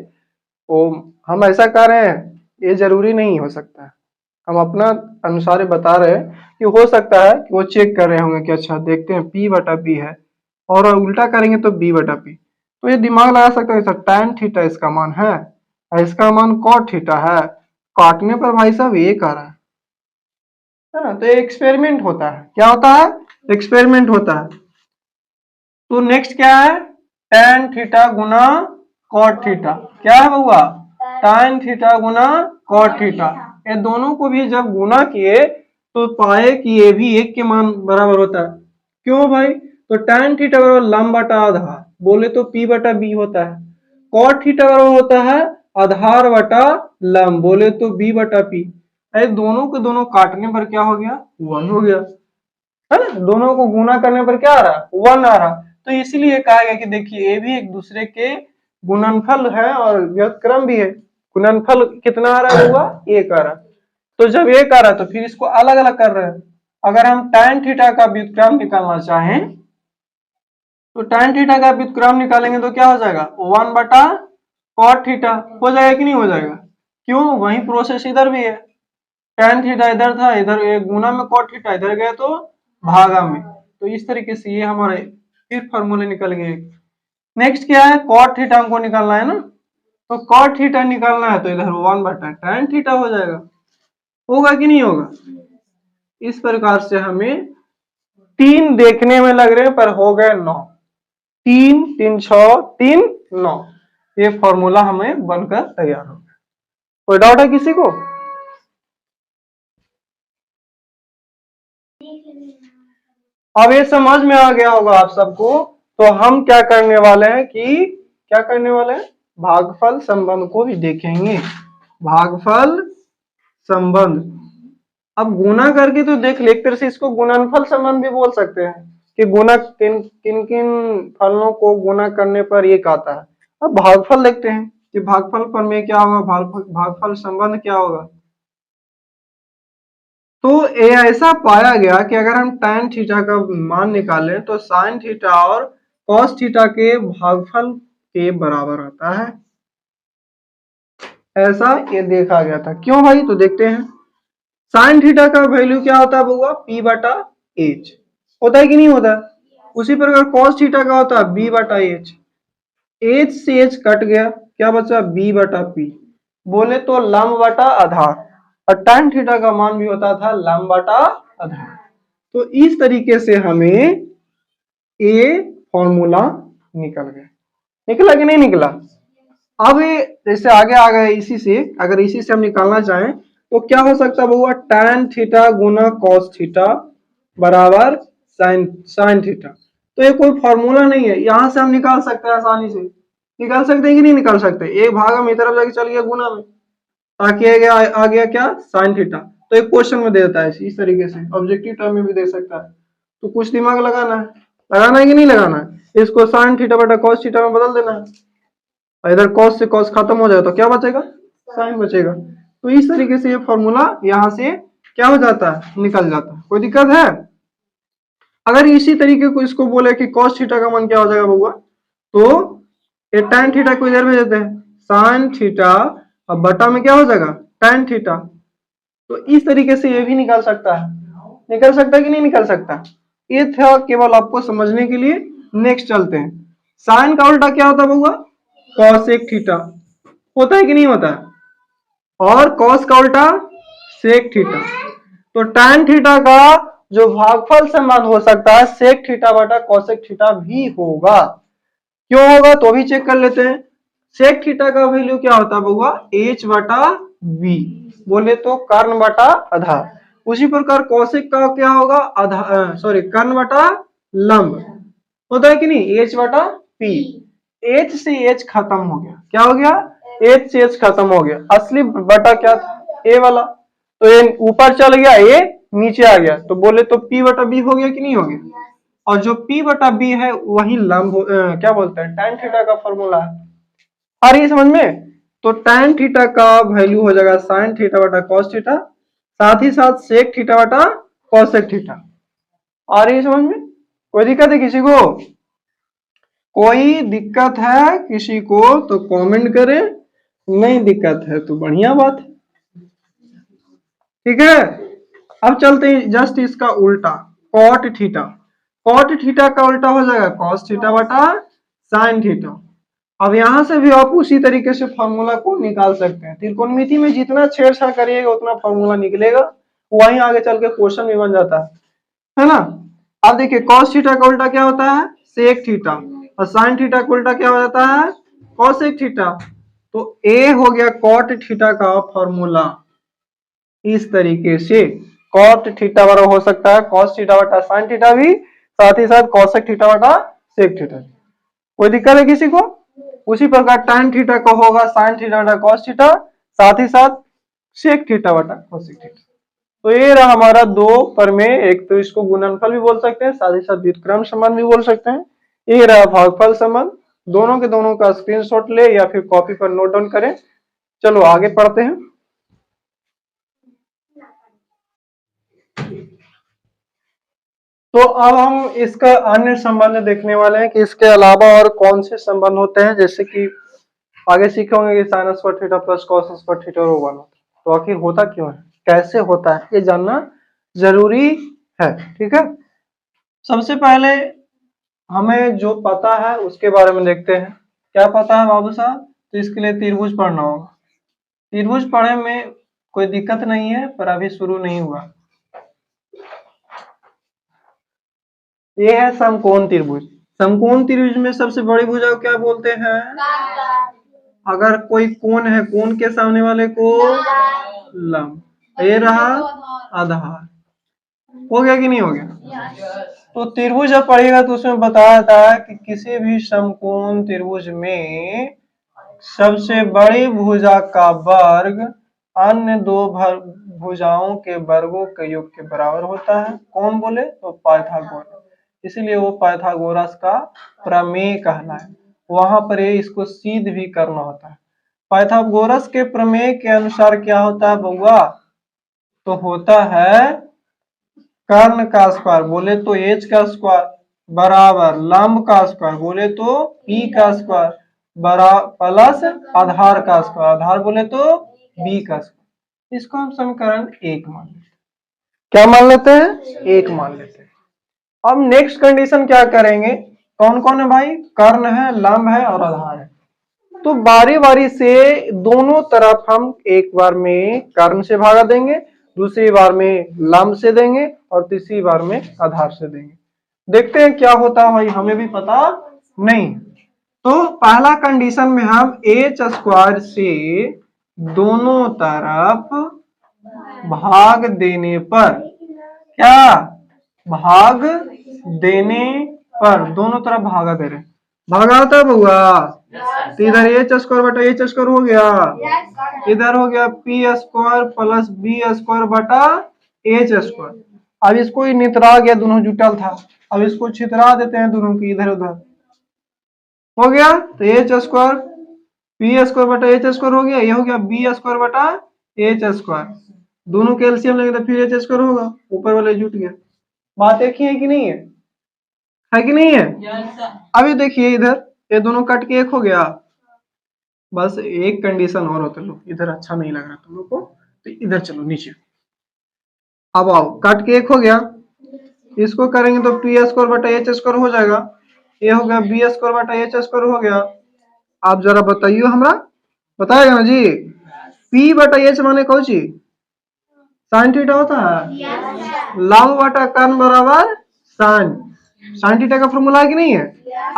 वो हम ऐसा कर रहे हैं, ये जरूरी नहीं हो सकता है, हम अपना अनुसार बता रहे हैं कि हो सकता है कि वो चेक कर रहे होंगे कि अच्छा देखते हैं p बटा p है, और उल्टा करेंगे तो b बटा p। तो ये दिमाग लगा सकते हैं सर tan थीटा इसका मान है, और इसका मान cot थीटा है, काटने पर भाई साहब एक आ रहा है ना। तो ये एक्सपेरिमेंट होता है, क्या होता है, एक्सपेरिमेंट होता है। तो नेक्स्ट क्या है, tan थीटा गुना cot थीटा, क्या है हुआ, tan थीटा गुना cot थीटा। ये दोनों को भी जब गुना किए तो पाए कि ये भी एक के मान बराबर होता है। क्यों भाई, तो tan थीटा बराबर लंब बटा आधा, बोले तो p बटा b होता है। cot थीटा बराबर होता है आधार बटा लंब, बोले तो b बटा p। अरे दोनों के दोनों काटने पर क्या हो गया, 1 हो गया, है ना। दोनों को गुना करने पर क्या आ रहा, 1 आ रहा। तो इसीलिए कहा गया कि देखिए ये भी एक दूसरे के गुणनफल है और व्युत्क्रम भी है। गुणनफल कितना आ रहा है, हुआ 1 आ रहा। तो जब 1 आ रहा तो फिर इसको अलग अलग कर रहे हैं। अगर हम tan थीटा का व्युत्क्रम निकालना चाहें तो tan थीटा का व्युत्क्रम निकालेंगे तो क्या हो जाएगा, 1 बटा cot थीटा हो जाएगा कि नहीं हो जाएगा। क्यों, वही प्रोसेस इधर भी है, tan थीटा इधर था, इधर एक गुना में cot थीटा इधर गया तो भागा में। तो इस तरीके से ये हमारे फिर फॉर्मूले निकल गए। नेक्स्ट क्या है, cot थीटा हमको निकालना है ना, तो cot थीटा निकालना है तो इधर 1 बटा tan थीटा हो जाएगा, होगा कि नहीं होगा। इस प्रकार से हमें 3 देखने में लग रहे हैं पर हो गए 9, 3 3 6 3 9, ये फॉर्मूला हमें बनकर तैयार हो गया। कोई डाउट है किसी को, अब ये समझ में आ गया होगा आप सबको। तो हम क्या करने वाले हैं कि क्या करने वाले हैं, भागफल संबंध को भी देखेंगे। भागफल संबंध, अब गुना करके तो देख ले, एक तरह से इसको गुणनफल संबंध भी बोल सकते हैं कि गुना किन किन किन फलों को गुना करने पर एक आता है। अब भागफल देखते हैं कि भागफल पर में क्या होगा, भागफल संबंध क्या होगा। तो ये ऐसा पाया गया कि अगर हम tan थीटा का मान निकालें तो sin थीटा और cos थीटा के भागफल के बराबर आता है, ऐसा ये देखा गया था। क्यों भाई, तो देखते हैं। sin थीटा का वैल्यू क्या होता है बउआ, p बटा h होता है कि नहीं होता। उसी प्रकार cos थीटा का होता है b बटा h, h से h कट गया, क्या बचा b बटा p, बोले तो लंब बटा आधार, और tan थीटा का मान भी होता था लंब बटा आधार। तो इस तरीके से हमें ये फॉर्मूला निकल गया, निकला कि नहीं निकला। अब ये जैसे आगे आ गए इसी से, अगर इसी से हम निकालना चाहें तो क्या हो सकता है बउआ, tan थीटा गुना cos थीटा बराबर साइन थीटा। तो ये कोई फॉर्मूला नहीं है, यहां से हम निकाल सकते हैं आसानी से। निकाल सकते हैं कि नहीं निकाल सकते? एक भाग हम इस तरफ जाके चल गया गुना में, ताकि आ गया क्या, साइन थीटा। तो एक क्वेश्चन में दे देता है इस तरीके से, ऑब्जेक्टिव टर्म में भी दे सकता है। तो कुछ दिमाग लगाना है कि नहीं लगाना है? इसको साइन थीटा बटा कॉस थीटा में बदल देना है, और इधर कॉस से कॉस खत्म हो जाए तो क्या बचेगा, साइन बचेगा। तो इस तरीके से ये फॉर्मूला यहाँ से क्या हो जाता है, निकल जाता है। कोई दिक्कत है? अगर इसी तरीके को इसको बोले कि cos थीटा का मान क्या हो जाएगा बउआ, तो ये tan थीटा को इधर भेज देते हैं, sin थीटा, अब बटा में क्या हो जाएगा, tan थीटा। तो इस तरीके से ये भी निकाल सकता है, निकल सकता है कि नहीं निकल सकता? ये था केवल आपको समझने के लिए। नेक्स्ट चलते हैं, साइन का उल्टा क्या होता है बउआ, cos थीटा होता है कि नहीं होता है, और cos का उल्टा sec थीटा। तो tan थीटा का जो भागफल संबंध हो सकता है sec थीटा बटा cosec थीटा भी होगा। क्यों होगा तो भी चेक कर लेते हैं। sec थीटा का वैल्यू क्या होता है बउआ, h बटा v, बोले तो कर्ण बटा आधार। उसी प्रकार cosec का क्या होगा, आधार सॉरी कर्ण बटा लंब होता है कि नहीं, h बटा p। h से h खत्म हो गया, क्या हो गया, h से h खत्म हो गया। असली बटा क्या था, a वाला, तो ये ऊपर चल गया, a नीचे आ गया, तो बोले तो p बटा b हो गया कि नहीं हो गया। और जो p बटा b है वही लंब क्या बोलते हैं, tan थीटा का फॉर्मूला है। आ रही है समझ में? तो tan थीटा का वैल्यू हो जाएगा sin थीटा बटा cos थीटा, साथ ही साथ sec थीटा बटा cosec थीटा। आ रही है समझ में? कोई दिक्कत है किसी को? कोई दिक्कत है किसी को तो कमेंट करें, नहीं दिक्कत है तो बढ़िया बात है, ठीक है। अब चलते हैं जस्ट इसका उल्टा, कॉट थीटा। कॉट थीटा का उल्टा हो जाएगा कॉस थीटा बटा साइन थीटा। अब यहां से भी आप उसी तरीके से फॉर्मूला को निकाल सकते हैं। त्रिकोणमिति में जितना छेड़छाड़ करिएगा उतना फॉर्मूला निकलेगा, वहीं आगे चल के क्वेश्चन भी बन जाता है ना। अब देखिए cos थीटा का उल्टा क्या होता है, sec थीटा, और sin थीटा का उल्टा क्या हो जाता है, cosec थीटा। तो a हो गया cot थीटा का फॉर्मूला। इस तरीके से cot थीटा बराबर हो सकता है cos थीटा बटा sin थीटा भी, साथ ही साथ cosec थीटा बटा sec थीटा। कोई दिक्कत है किसी को? उसी प्रकार tan थीटा का होगा sin थीटा बटा cos थीटा, साथ ही साथ sec थीटा बटा cosec थीटा। तो ये रहा हमारा दो प्रमेय, एक तो इसको गुणनफल भी बोल सकते हैं, साथ ही साथ व्युत्क्रम संबंध भी बोल सकते हैं। ये रहा भागफल संबंध। दोनों के दोनों का स्क्रीनशॉट ले या फिर कॉपी पर नोट डाउन करें। चलो आगे पढ़ते हैं। तो अब हम इसका अन्य संबंध देखने वाले हैं कि इसके अलावा और कौन से संबंध होते हैं, जैसे कि आगे सीखे होंगे कि sign square theta plus cos square theta और 1 होता है। तो आखिर होता क्यों है, कैसे होता है, ये जानना जरूरी है, ठीक है। सबसे पहले हमें जो पता है उसके बारे में देखते हैं। क्या पता है बाबू साहब? तो इसके लिए त्रिभुज पढ़ना होगा। त्रिभुज पढ़ने में कोई दिक्कत नहीं है, पर अभी शुरू नहीं हुआ। ये है समकोण त्रिभुज। समकोण त्रिभुज में सबसे बड़ी भुजा को क्या बोलते हैं? अगर कोई कोण है, कोण के सामने वाले को लंब। ये रहा आधार। हो गया कि नहीं हो गया? तो त्रिभुज जब पढ़ेगा तो उसमें बताया था कि किसी भी समकोण त्रिभुज में सबसे बड़ी भुजा का वर्ग अन्य दो भुजाओं के वर्गों के योग के बराबर होता है। कौन बोले? तो पाइथागोरस। इसलिए वो पाइथागोरस का प्रमेय कहलाए। वहां पर ये इसको सिद्ध भी करना होता है। पाइथागोरस के प्रमेय के अनुसार क्या होता है बउआ? तो होता है कर्ण का स्क्वायर बोले तो एच का स्क्वायर बराबर लंब का स्क्वायर बोले तो पी का स्क्वायर प्लस आधार का स्क्वायर, आधार बोले तो बी का स्क्वायर। इसको हम समीकरण 1 मान लेते हैं। क्या मान लेते हैं? 1 मान लेते हैं। अब नेक्स्ट कंडीशन क्या करेंगे? कौन कौन है भाई? कर्ण है, लंब है और आधार है। तो बारी बारी से दोनों तरफ हम एक बार में कर्ण से भागा देंगे, दूसरी बार में लंब से देंगे और तीसरी बार में आधार से देंगे। देखते हैं क्या होता है भाई, हमें भी पता नहीं। तो पहला कंडीशन में हम एच स्क्वायर से दोनों तरफ भाग देने पर, क्या भाग देने पर, दोनों तरफ भागा दे रहे, भागा तब हुआ तो इधर एच स्क्वायर बटा एच स्क्वायर हो गया, इधर हो गया P square plus B square बटा एच स्क्वायर। अब इसको ही नितरा गया, दोनों जुटल था, अब इसको छितरा देते हैं दोनों की इधर उधर, हो गया तो एच स्क्वायर पी स्क्वायर बटा एच स्क्वायर हो गया, ये हो गया बी स्क्वायर बटा एच स्क्वायर, दोनों के एलसीएम लेंगे तो फिर एच स्क्वायर होगा, ऊपर वाले जुट गया। बात एक ही है कि नहीं है कि नहीं है? अभी देखिए इधर ये दोनों कट के एक हो गया, बस एक कंडीशन और होता लो, इधर अच्छा नहीं लग रहा तुम लोग को तो इधर चलो नीचे, अब आओ कट के एक हो गया, इसको करेंगे तो पी स्क्वायर बटा एच स्क्वायर हो जाएगा, ये हो गया बी स्क्वायर बटा एच स्क्वायर हो गया। आप जरा बताइए, हमरा बताएगा ना जी, पी बटा एच माने कौन सी साइन थीटा होता है, लंब बटा कर्ण बराबर साइन, साइन थीटा का फॉर्मूला है कि नहीं है,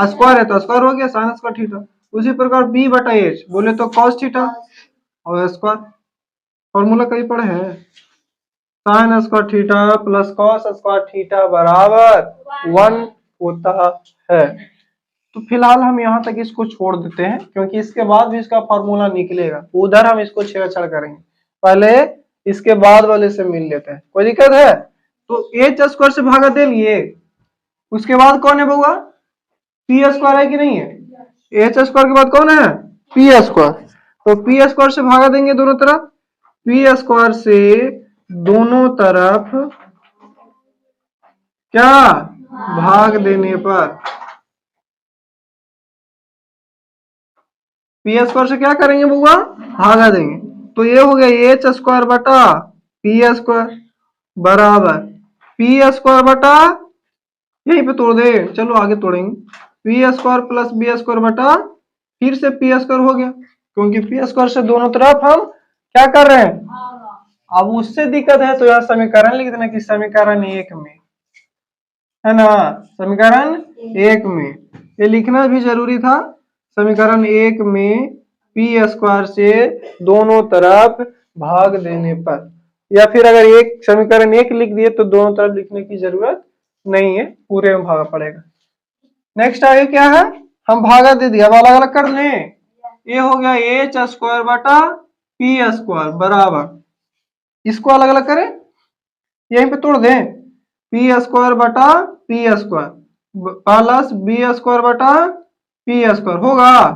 स्क्वायर है तो स्क्वायर हो गया साइन स्क्वायर थीटा। उसी प्रकार बी बटा एच बोले तो कॉस थीटा और स्क्वायर, फॉर्मूला कहीं पढ़े हैं, sign square theta plus cos square theta बराबर 1 होता है। तो फिलहाल हम यहाँ तक इसको छोड़ देते हैं, क्योंकि इसके बाद भी इसका फॉर्मूला निकलेगा, उधर हम इसको छेड़छाड़ करेंगे, पहले इसके बाद वाले से मिल लेते हैं, कोई दिक्कत है? तो एच स्क्वायर से भागा दे लिए, उसके बाद कौन है बउआ, पी स्क्वायर है कि नहीं है, एच स्क्वायर के बाद कौन है पी स्क्वायर, तो पी स्क्वायर से भागा देंगे दोनों तरफ, पी स्क्वायर से दोनों तरफ क्या भाग देने पर, पी स्क्वायर से क्या करेंगे बउआ भागा देंगे, तो ये हो गया एच स्क्वायर बटा पी स्क्वायर बराबर पी स्क्वायर बटा, यहीं पे तोड़ दे, चलो आगे तोड़ेंगे, P square plus B square बटा फिर से पी स्क्वायर हो गया, क्योंकि पी स्क्वायर से दोनों तरफ हम क्या कर रहे हैं, अब उससे दिक्कत है तो यह समीकरण लिख देना कि समीकरण एक में, है ना, समीकरण एक में, ये लिखना भी जरूरी था, समीकरण एक में पी स्क्वायर से दोनों तरफ भाग देने पर, या फिर अगर एक समीकरण एक लिख दिए तो दोनों तरफ लिखने की जरूरत नहीं है, पूरे में भागा पड़ेगा। नेक्स्ट आगे क्या है, हम भागा दे दिया, अब अलग अलग कर लें, ये हो गया एच स्क्वायर बटा पी स्क्वायर बराबर, इसको अलग अलग करें, यहीं पे तोड़ दें, पी स्क्वायर बटा P square plus B square बटा पी स्क्वायर होगा,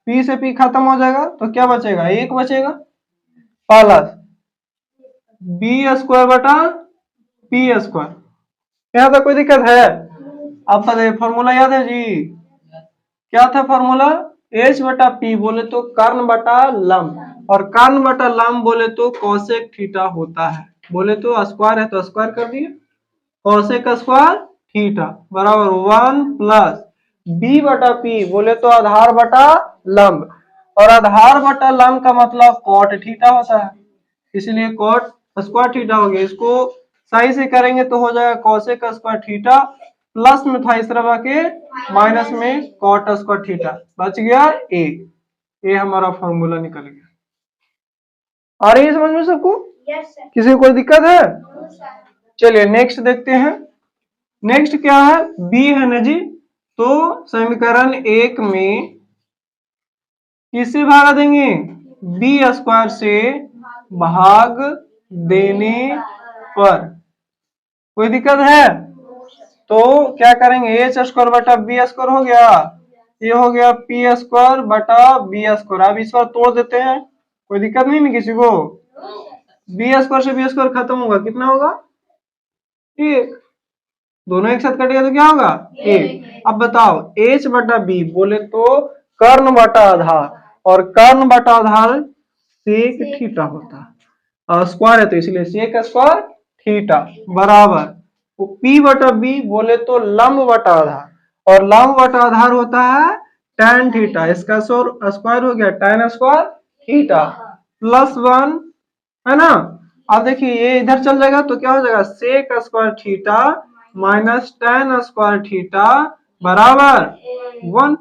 पी से पी खत्म हो जाएगा तो क्या बचेगा, एक बचेगा, प्लस बी स्क्वायर बटा पी स्क्वायर, यहाँ तक कोई दिक्कत है? आपका फॉर्मूला याद है जी, क्या था फॉर्मूला, एच बटा पी बोले तो कर्ण बटा लंब, और कर्ण बटा लंब बोले तो कोसेक थीटा होता है, बोले तो स्क्वायर है तो स्क्वायर कर दिए, कोसेक स्क्वायर थीटा बराबर 1 प्लस बी बटा पी बोले तो आधार बटा लंब, और आधार बटा लंब का मतलब कॉट थीटा होता है, इसलिए कॉट स्क्वायर थीटा हो गया, इसको सही से करेंगे तो हो जाएगा कोसेक स्क्वायर थीटा, प्लस में था इस तरह के माइनस में कॉट स्क्वायर थीटा, बच गया ए, ये हमारा फॉर्मूला निकल गया। आ रही है समझ में सबको? किसी को कोई दिक्कत है? चलिए नेक्स्ट देखते हैं, नेक्स्ट क्या है, बी है ना जी, तो समीकरण एक में किससे भागा देंगे, बी स्क्वायर से भाग देने पर, कोई दिक्कत है? तो क्या करेंगे, एच स्क्वायर बटा बी स्क्वायर हो गया, ये हो गया पी स्क्वायर बटा बी स्क्वायर, अब इस बार तोड़ देते हैं, कोई दिक्कत नहीं ना किसी को, बी स्क्वायर से बी स्क्वायर खत्म होगा, कितना होगा एक, दोनों एक साथ कटेगा तो क्या होगा एक। अब बताओ एच बटा बी बोले तो कर्ण बटा आधार, और कर्ण बटा आधार सेक थीटा होता है, स्क्वायर है तो इसलिए सेक स्क्वायर थीटा बराबर, तो पी बटा बी बोले तो लंब बटा आधार, और लंब बटा आधार होता है tan थीटा, इसका स्क्वायर हो गया tan स्क्वायर थीटा प्लस 1, है ना। अब देखिए ये इधर चल जाएगा तो क्या हो जाएगा, sec square theta minus tan square theta बराबर 1,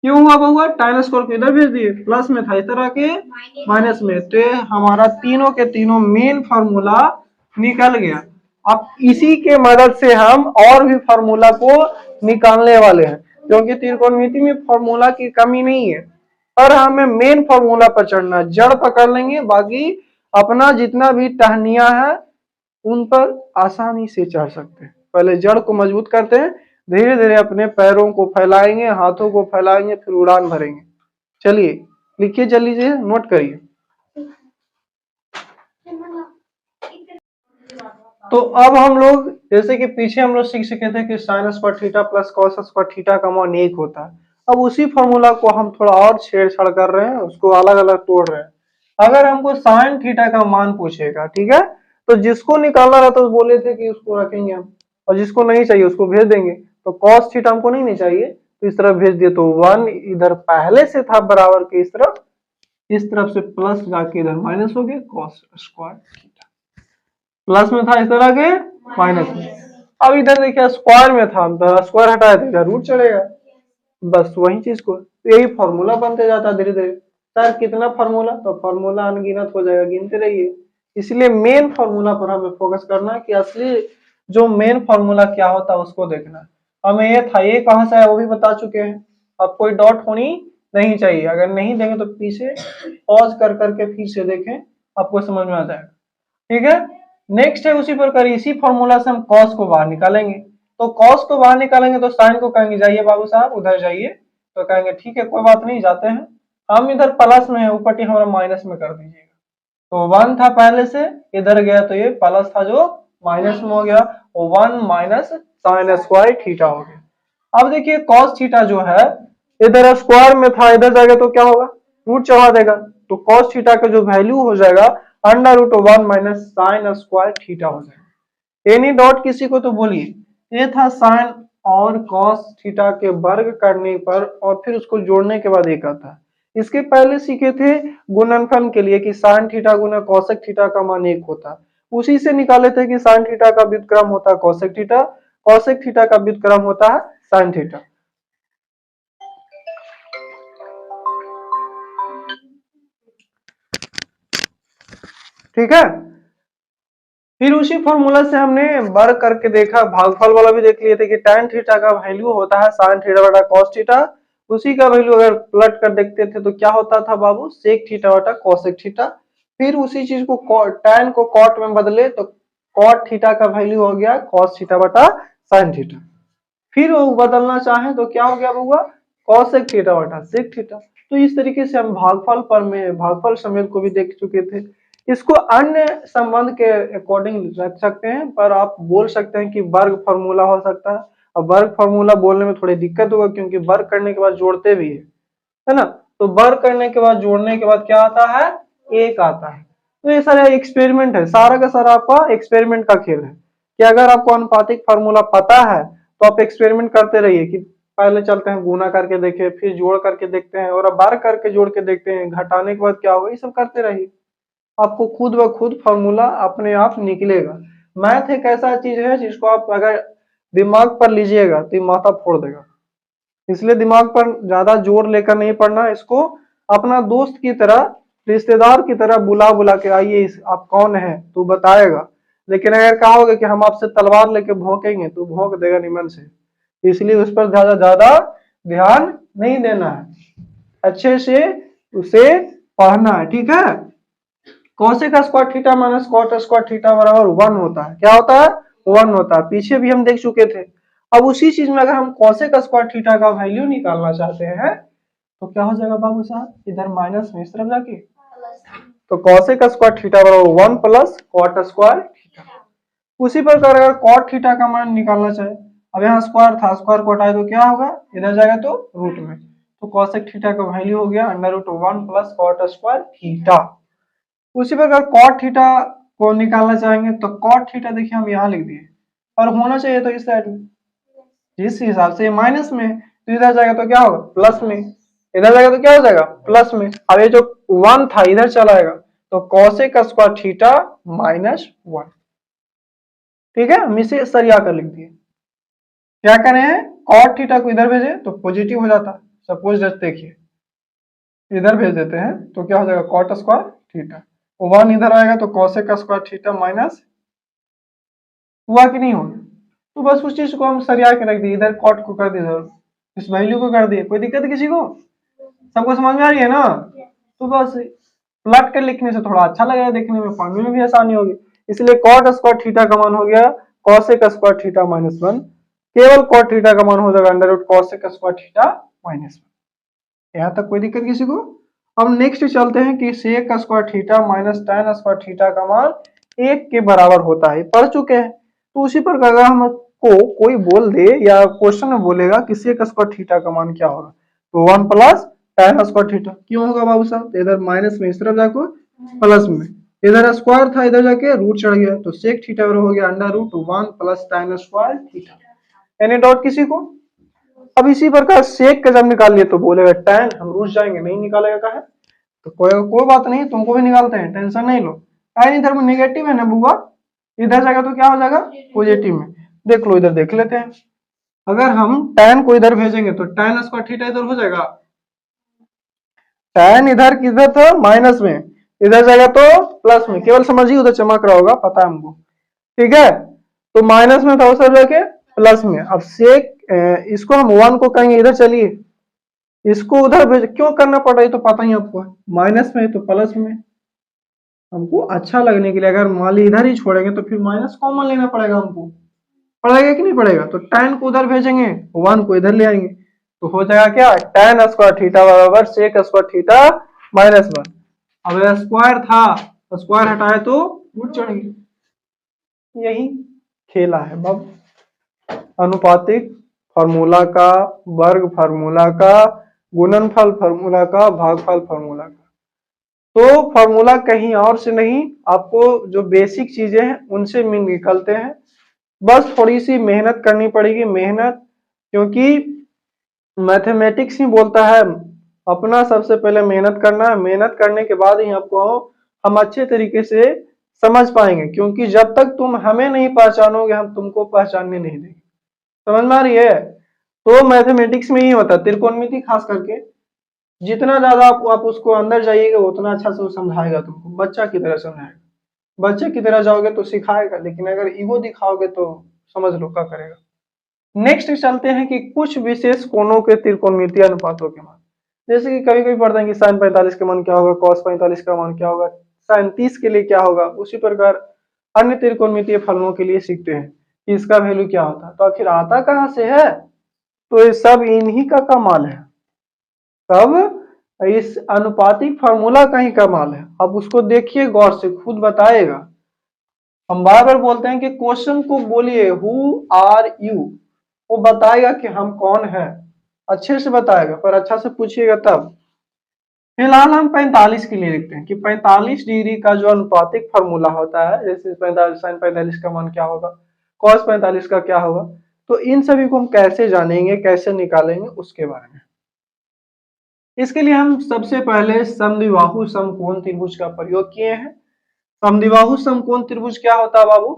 क्यों हुआ बउआ, tan स्क्वायर को इधर भेज दिए, प्लस में था इस तरह के माइनस में, तो ये हमारा तीनों के तीनों मेन फार्मूला निकल गया। अब इसी के मदद से हम और भी फार्मूला को निकालने वाले हैं, क्योंकि त्रिकोणमिति में फार्मूला की कमी नहीं है, पर हमें मेन फार्मूला पर चढ़ना, जड़ पकड़ लेंगे, बाकी अपना जितना भी टहनिया है उन पर आसानी से चढ़ सकते हैं। पहले जड़ को मजबूत करते हैं, धीरे धीरे अपने पैरों को फैलाएंगे, हाथों को फैलाएंगे, फिर उड़ान भरेंगे। चलिए लिखिए जल्दी से, नोट करिए। तो अब हम लोग जैसे कि पीछे हम लोग सीख चुके थे कि sign square theta plus cos square theta का मान 1 होता है। अब उसी फॉर्मूला को हम थोड़ा और छेड़छाड़ कर रहे हैं, उसको अलग अलग तोड़ रहे हैं। अगर हमको साइन थीटा का मान पूछेगा, ठीक है, तो जिसको निकालना रहता है बोले थे कि उसको रखेंगे हम, और जिसको नहीं चाहिए उसको भेज देंगे। तो कॉस थीटा हमको नहीं चाहिए, तो इस तरफ भेज दिए, तो 1 इधर पहले से था बराबर के इस तरफ से प्लस जाके इधर माइनस हो गया, कॉस स्क्वायर थीटा प्लस में था इस तरह के माइनस में। अब इधर देखिए स्क्वायर में था, तो स्क्वायर हटाया तो इधर रूट चलेगा, बस वही चीज को, यही फॉर्मूला बनते जाता है धीरे धीरे। सर कितना फार्मूला, तो फार्मूला अनगिनत हो जाएगा, गिनते रहिए। इसलिए मेन फार्मूला पर हमें फोकस करना है कि असली जो मेन फार्मूला क्या होता है उसको देखना है। हमें ये था, ये कहाँ से है वो भी बता चुके हैं। अब कोई डॉट होनी नहीं चाहिए, अगर नहीं देंगे तो पीछे पॉज कर करके फिर से देखें, आपको समझ में आ जाएगा। ठीक है, नेक्स्ट है उसी प्रकार इसी फॉर्मूला से हम कॉस को बाहर निकालेंगे। तो कॉस को बाहर निकालेंगे तो साइन को कहेंगे जाइए बाबू साहब उधर जाइए, तो कहेंगे ठीक है कोई बात नहीं जाते हैं। हम इधर प्लस में है, ऊपर हमारा माइनस में कर दीजिएगा। तो 1 था पहले से, इधर गया तो ये प्लस था जो माइनस में हो गया, वो 1 माइनस साइन स्क्वायर थीटा हो गया। अब देखिए कॉस थीटा जो है इधर स्क्वायर में था, इधर जाएगा तो क्या होगा, रूट चढ़ा देगा, तो कॉस थीटा का जो वैल्यू हो जाएगा under root 1 minus sine square theta हो जाएगा। एनी डॉट किसी को तो बोलिए, ये था साइन और कॉस थीटा के वर्ग करने पर और फिर उसको जोड़ने के बाद एक आता है। इसके पहले सीखे थे गुणनफल के लिए कि साइन थीटा गुना कॉसेक थीटा का मान 1 होता है, उसी से निकाले थे कि साइन थीटा का व्युत्क्रम होता है कॉसेक थीटा, कॉसेक थीटा का व्युत्क्रम होता है साइन थीटा। ठीक है, फिर उसी फॉर्मूला से हमने वर्ग करके देखा, भागफल वाला भी देख लिए थे कि tan थीटा का वैल्यू होता है sin थीटा बटा cos थीटा, उसी का वैल्यू अगर पलट कर देखते थे तो क्या होता था बाबू, sec थीटा बटा cosec थीटा। फिर उसी चीज को tan को cot में बदले तो cot थीटा का वैल्यू हो गया cos थीटा बटा sin थीटा। फिर वो बदलना चाहे तो क्या हो गया बउआ, cosec थीटा बटा sec थीटा। तो इस तरीके से हम भागफल पर में भागफल समेत को भी देख चुके थे। इसको अन्य संबंध के अकॉर्डिंग रख सकते हैं, पर आप बोल सकते हैं कि वर्ग फार्मूला हो सकता है। अब वर्ग फार्मूला बोलने में थोड़ी दिक्कत होगा क्योंकि वर्ग करने के बाद जोड़ते भी है ना, तो वर्ग करने के बाद जोड़ने के बाद क्या आता है, एक आता है। तो ये सारा एक्सपेरिमेंट है, सारा का सारा आपका एक्सपेरिमेंट का खेल है कि अगर आपको अनुपातिक फार्मूला पता है तो आप एक्सपेरिमेंट करते रहिए कि पहले चलते हैं गुना करके देखें, फिर जोड़ करके देखते हैं, और अब वर्ग करके जोड़ के देखते हैं, घटाने के बाद क्या होगा, ये सब करते रहिए, आपको खुद ब खुद फॉर्मूला अपने आप निकलेगा। मैथ एक ऐसा चीज है जिसको आप अगर दिमाग पर लीजिएगा तो माथा फोड़ देगा, इसलिए दिमाग पर ज्यादा जोर लेकर नहीं पढ़ना, इसको अपना दोस्त की तरह रिश्तेदार की तरह बुला बुला के आइए आप कौन है तो बताएगा। लेकिन अगर कहोगे कि हम आपसे तलवार लेके भोंकेंगे तो भोंक देगा निमन से, इसलिए उस पर ज्यादा ज्यादा ध्यान नहीं देना है, अच्छे से उसे पढ़ना है। ठीक है, cosec square theta minus cot square theta बराबर 1 होता है, क्या होता है, 1 होता है, पीछे भी हम देख चुके थे। अब उसी चीज में अगर हम कोसेक स्क्वायर थीटा का वैल्यू निकालना चाहते हैं तो क्या हो जाएगा बाबू साहब, इधर माइनस में इस तरफ जाके, तो कोसेक स्क्वायर थीटा बराबर 1 प्लस कॉट स्क्वायर थीटा। उसी प्रकार अगर कॉट थीटा का मान निकालना चाहे, अब यहाँ स्क्वायर था, स्क्वायर को हटाए तो क्या होगा, इधर जाएगा तो रूट में, तो कोसेक थीटा का वैल्यू हो गया under root 1 plus cot square theta. उसी प्रकार कॉट थीटा को निकालना चाहेंगे तो कॉट थीटा देखिए हम यहाँ लिख दिए, और होना चाहिए तो इस साइड में, जिस हिसाब से माइनस में तो इधर जाएगा तो क्या होगा प्लस में, इधर जाएगा तो क्या हो जाएगा प्लस में। अब ये जो 1 था इधर चला आएगा तो कोसेक स्क्वायर थीटा माइनस 1। ठीक है, हम इसे सरिया कर लिख दिए। क्या करें, कॉट थीटा को इधर भेजे तो पॉजिटिव हो जाता, सपोज जस्ट देखिए इधर भेज देते हैं तो क्या हो जाएगा कॉट स्क्वायर थीटा, 1 इधर आएगा तो कॉसेक स्क्वायर थीटा माइनस, हुआ कि नहीं हुआ? तो बस उस चीज को हम सरिया के रख दिए, इधर कॉट को कर दिए, इस वैल्यू को कर दिए, कोई दिक्कत है किसी को? सबको समझ में आ रही है ना? तो बस प्लट कर लिखने से थोड़ा अच्छा लगेगा, देखने में पढ़ने में भी आसानी होगी। इसलिए कॉट स्क्वायर थीटा का मान हो गया कॉसेक स्क्वायर थीटा माइनस 1, केवल कॉट थीटा का मान हो जाएगा under root cosec square theta minus 1। यहाँ तक कोई दिक्कत किसी को? अब नेक्स्ट चलते हैं कि sec square theta minus tan square theta का मान 1 के बराबर होता है, पढ़ चुके हैं। तो उसी पर अगर हमको कोई बोल दे या क्वेश्चन में बोलेगा कि सेक स्क्वायर थीटा का मान क्या होगा, तो 1 प्लस tan स्क्वायर थीटा क्यों होगा बाबू साहब? तो इधर माइनस में इस तरफ जाकर प्लस में, इधर स्क्वायर था इधर जाके रूट चढ़ गया, तो सेक थीटा हो गया under root 1 plus tan square theta. Any doubt किसी को? अब इसी प्रकार सेक का जब निकाल लिए तो बोलेगा tan, हम रूट जाएंगे, नहीं निकालेगा का है तो कोई बात नहीं, तुमको भी निकालते हैं, टेंशन नहीं लो। tan इधर में नेगेटिव है ना बुआ, इधर जाएगा तो क्या हो जाएगा पॉजिटिव में। देख लो इधर देख लेते हैं, अगर हम tan को इधर भेजेंगे तो tan स्क्वायर थीटा इधर हो जाएगा, tan इधर किधर था माइनस में, इधर जाएगा तो प्लस में, केवल समझिए उधर चमक रहा होगा पता है हमको, ठीक है? तो माइनस में था उधर जाके प्लस में। अब सेक इसको हम 1 को कहेंगे इधर, चलिए इसको उधर भेज, क्यों करना पड़ रहा है तो पता ही आपको है, माइनस में तो प्लस में, हमको अच्छा लगने के लिए अगर मान ली इधर ही छोड़ेंगे तो फिर माइनस कॉमन लेना पड़ेगा हमको, पड़ेगा कि नहीं पड़ेगा? तो tan को उधर भेजेंगे 1 को इधर ले आएंगे, तो हो जाएगा क्या tan स्क्वायर थीटा बराबर सेक स्क्वायर थीटा माइनस 1। अब स्क्वायर था तो स्क्वायर हटाए तो रूट चढ़ गई। यही खेला है बब, अनुपातिक फार्मूला का, वर्ग फार्मूला का, गुणनफल फार्मूला का, भागफल फार्मूला का। तो फार्मूला कहीं और से नहीं, आपको जो बेसिक चीजें हैं उनसे निकलते हैं, बस थोड़ी सी मेहनत करनी पड़ेगी, मेहनत, क्योंकि मैथमेटिक्स ही बोलता है अपना सबसे पहले मेहनत करना है, मेहनत करने के बाद ही आपको हम अच्छे तरीके से समझ पाएंगे, क्योंकि जब तक तुम हमें नहीं पहचानोगे हम तुमको पहचानने नहीं देंगे। समझ में आ रही है? तो मैथमेटिक्स में ही होता है, त्रिकोणमिति खास करके जितना ज्यादा आप उसको अंदर जाइएगा उतना अच्छा से वो समझाएगा तुमको, बच्चा की तरह समझाएगा। बच्चे की तरह जाओगे तो सिखाएगा, लेकिन अगर ईगो दिखाओगे तो समझ लो क्या करेगा। नेक्स्ट चलते हैं कि कुछ विशेष कोणों के त्रिकोणमितीय अनुपातों के मान। जैसे कि कभी कभी पढ़ते हैं कि sin 45 का मान क्या होगा, cos 45 का मान क्या होगा, sin 30 के लिए क्या होगा। उसी प्रकार अन्य त्रिकोणमितीय फलनों के लिए सीखते हैं कि इसका वैल्यू क्या होता है। तो आखिर आता कहाँ से है? तो ये सब इन्हीं का कमाल है, सब इस अनुपातिक फार्मूला का ही कमाल है। अब उसको देखिए गौर से, खुद बताएगा। हम बार बार बोलते हैं कि क्वेश्चन को बोलिए हु आर यू, वो बताएगा कि हम कौन है, अच्छे से बताएगा, पर अच्छा से पूछिएगा तब। फिलहाल हम 45 के लिए लिखते हैं कि 45 डिग्री का जो अनुपातिक फार्मूला होता है, जैसे 45 sin 45 का मान क्या होगा, cos 45 का क्या होगा, तो इन सभी को हम कैसे जानेंगे, कैसे निकालेंगे उसके बारे में। इसके लिए हम सबसे पहले समद्विबाहु समकोण त्रिभुज का प्रयोग किए हैं। समद्विबाहु समकोण त्रिभुज क्या होता है बाबू?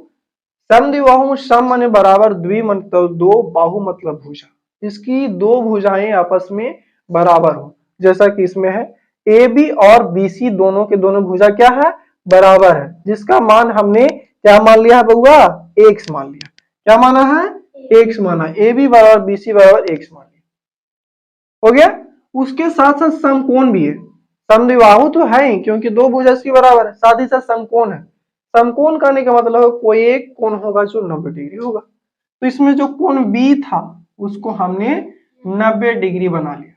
समद्विबाहु, सम माने बराबर, द्वि मतलब दो, बाहु मतलब भुजा, इसकी दो भुजाएं आपस में बराबर हो, जैसा कि इसमें है ए बी और बी सी दोनों के दोनों भुजा क्या है, बराबर है, जिसका मान हमने क्या मान लिया है बउआ, एक्स मान लिया। क्या माना है? एक्स माना। ए बी बराबर बी सी बराबर एक्स मान लिया, हो गया। उसके साथ साथ समकोण भी है, समद्विबाहु तो है ही क्योंकि दो भुजा इसकी बराबर है, साथ ही साथ समकोण है। समकोण करने का मतलब है कोई एक कोण होगा जो 90 डिग्री होगा। तो इसमें जो कोण बी था उसको हमने 90 डिग्री बना लिया,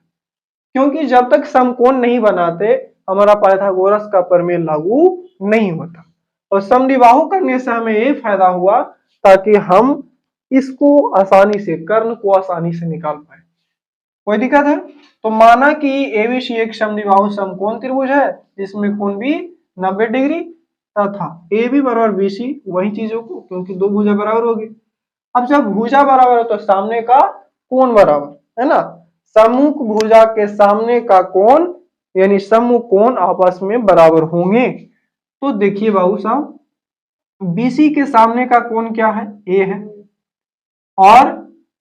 क्योंकि जब तक समकोण नहीं बनाते हमारा पाइथागोरस का प्रमेय लागू नहीं होता। और समद्विबाहु करने से हमें ये फायदा हुआ ताकि हम इसको आसानी से, कर्ण को आसानी से निकाल पाए। कोई दिक्कत है? तो माना कि एबीसी एक समद्विबाहु समकोण त्रिभुज है जिसमें कोण भी 90 डिग्री तथा ए बी बराबर बी सी, वही चीजों को, क्योंकि दो भुजा बराबर होगी। अब जब भुजा बराबर है तो सामने का कोण बराबर है ना, सम्मुख भुजा के सामने का कोण यानी सम्मुख कोण आपस में बराबर होंगे। तो देखिए बाबू साहब, बीसी के सामने का कोण क्या है, ए है, और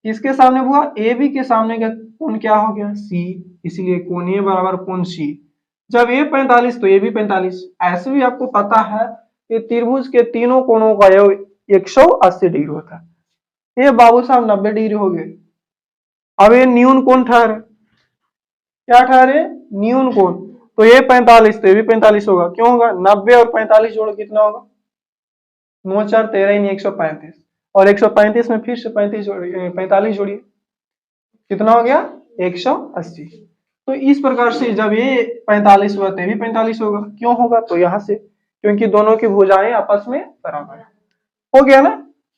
किसके सामने हुआ, ए बी के सामने का कोण क्या हो गया, सी, इसलिए कोण ए बराबर कोण सी। जब ए 45 तो ए भी 45। ऐसे भी आपको पता है कि त्रिभुज के तीनों कोणों का योग 180 डिग्री होता है। ये बाबू साहब 90 डिग्री हो गए। अब ये न्यून कोण ठहरे, क्या ठहरे, न्यून कोण। तो ये 45 तो ये भी 45 होगा, क्यों होगा, 90 और 45 जोड़ कितना होगा, 9 4 13 नहीं 135, और 135 में फिर से 35 जोड़िए, 45 जोड़िए, कितना हो गया 180। तो इस प्रकार से जब ये 45 हुआ तो भी 45 होगा, क्यों होगा, तो यहाँ से, क्योंकि दोनों की भुजाएं आपस में बराबर है। हो गया ना।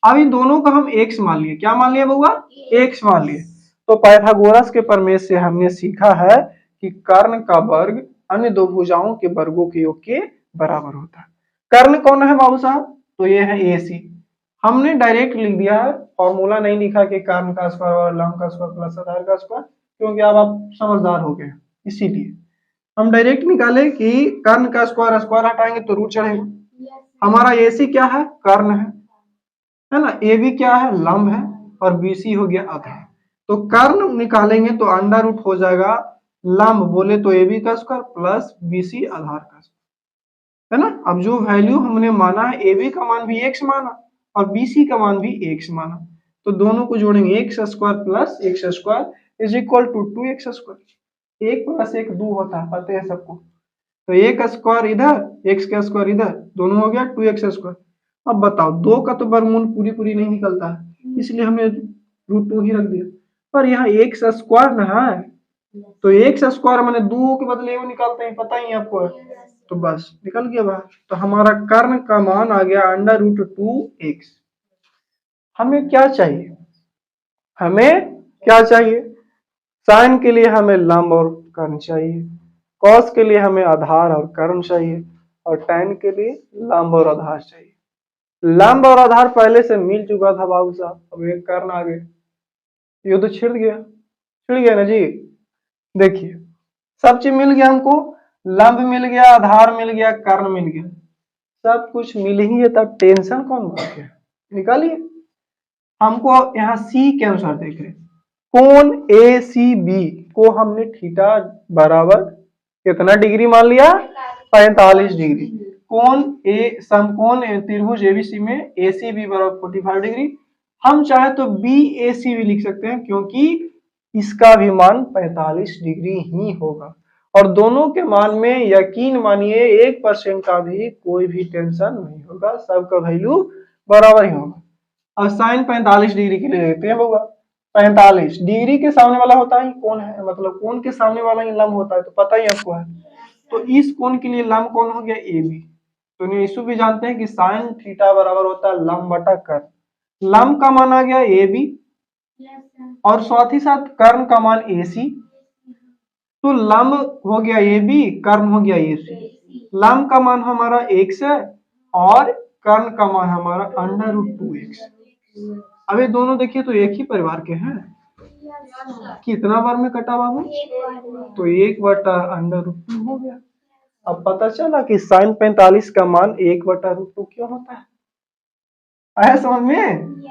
अब इन दोनों का हम एक्स मान लिए, क्या मान लिया बउआ, एक्स मान लिए। तो पाइथागोरस के प्रमेय से हमने सीखा है कि कर्ण का वर्ग अन्य दो भुजाओं के वर्गों के योग के बराबर होता है। कर्ण कौन है बाबू साहब, तो ये है ए सी। हमने डायरेक्ट लिख दिया है, फॉर्मूला नहीं लिखा कि कर्ण का स्क्वायर और लंब का स्क्वायर प्लस आधार का स्क्वायर, क्योंकि अब आप समझदार हो गए, इसीलिए हम डायरेक्ट निकाले कि कर्ण का स्क्वायर, स्क्वायर हटाएंगे तो रूट चढ़ेगा। हमारा ए सी क्या है, कर्ण है ना, ए बी क्या है, लंब है, और बी सी हो गया आधार। तो कर्ण निकालेंगे तो अंडर रूट हो जाएगा लंब बोले तो ए बी का स्क्वायर प्लस बी सी आधार का स्क्वायर, है ना। अब जो वैल्यू हमने माना है, ए बी का मान भी एक्स माना और बी सी का मान भी एक्स माना, तो दोनों को जोड़ेंगे, X square plus X square is equal to 2x square. एक प्लस एक दो होता है, पता है सबको। तो एक स्क्वायर इधर, एक्स का स्क्वायर इधर, दोनों हो गया 2x स्क्वायर। अब बताओ, दो का तो वर्गमूल पूरी पूरी नहीं निकलता है, इसलिए हमने रूट 2 ही रख दिया। पर यहाँ एक्स स्क्वायर ना है, तो एक्स स्क्वायर मैंने दो के बदले वो निकालते हैं, पता ही है आपको, तो बस निकल गया बाहर। तो हमारा कर्ण का मान आ गया अंडर रूट 2x। हमें क्या चाहिए, हमें क्या चाहिए, साइन के लिए हमें लंब और कर्ण चाहिए, कॉस के लिए हमें आधार और कर्ण चाहिए, और टैन के लिए लंब और आधार चाहिए। लंब और आधार पहले से मिल चुका था बाबू साहब, अब एक कर्ण आ गए, ये तो छिड़ गया, छिड़ गया ना जी। देखिए सब चीज मिल गया हमको, लंब मिल गया, आधार मिल गया, कर्ण मिल गया, सब कुछ मिल ही है, तब टेंशन कौन बात है, निकालिए। हमको यहाँ सी के अनुसार देख रहे, कोण ए सी बी को हमने थीटा बराबर कितना डिग्री मान लिया, 45 डिग्री। कोण ए समकोण त्रिभुज एबीसी में ए सी बी बराबर 45 डिग्री। हम चाहे तो बी ए सी भी लिख सकते हैं, क्योंकि इसका भी मान 45 डिग्री ही होगा, और दोनों के मान में यकीन मानिए 1% का भी कोई भी टेंशन नहीं होगा, सबका वैल्यू बराबर ही होगा। अब साइन 45 डिग्री के लिए लेते हैं बउआ, 45 डिग्री के सामने वाला होता है कौन है, मतलब कोण के सामने वाला ही लंब होता है, तो पता ही आपको है। तो इस कोण के लिए लंब कौन हो गया, ए बी। तो इशू भी जानते हैं कि साइन थीटा बराबर होता है लंब बटा कर्ण। लंब का मान आ गया ए बी, और साथ ही साथ कर्ण का मान ए सी। तो लंब हो गया ए बी, कर्ण हो गया ए सी। लंब का मान हमारा एक्स है, और कर्ण का मान हमारा अंडर रूट 2x। अब ये दोनों देखिए तो एक ही परिवार के हैं, कितना बार में कटा बाबू, तो 1 बटा अंडर रूट 2 हो गया। अब पता चला कि साइन 45 का मान 1/√2 क्यों होता है, आया समझ में।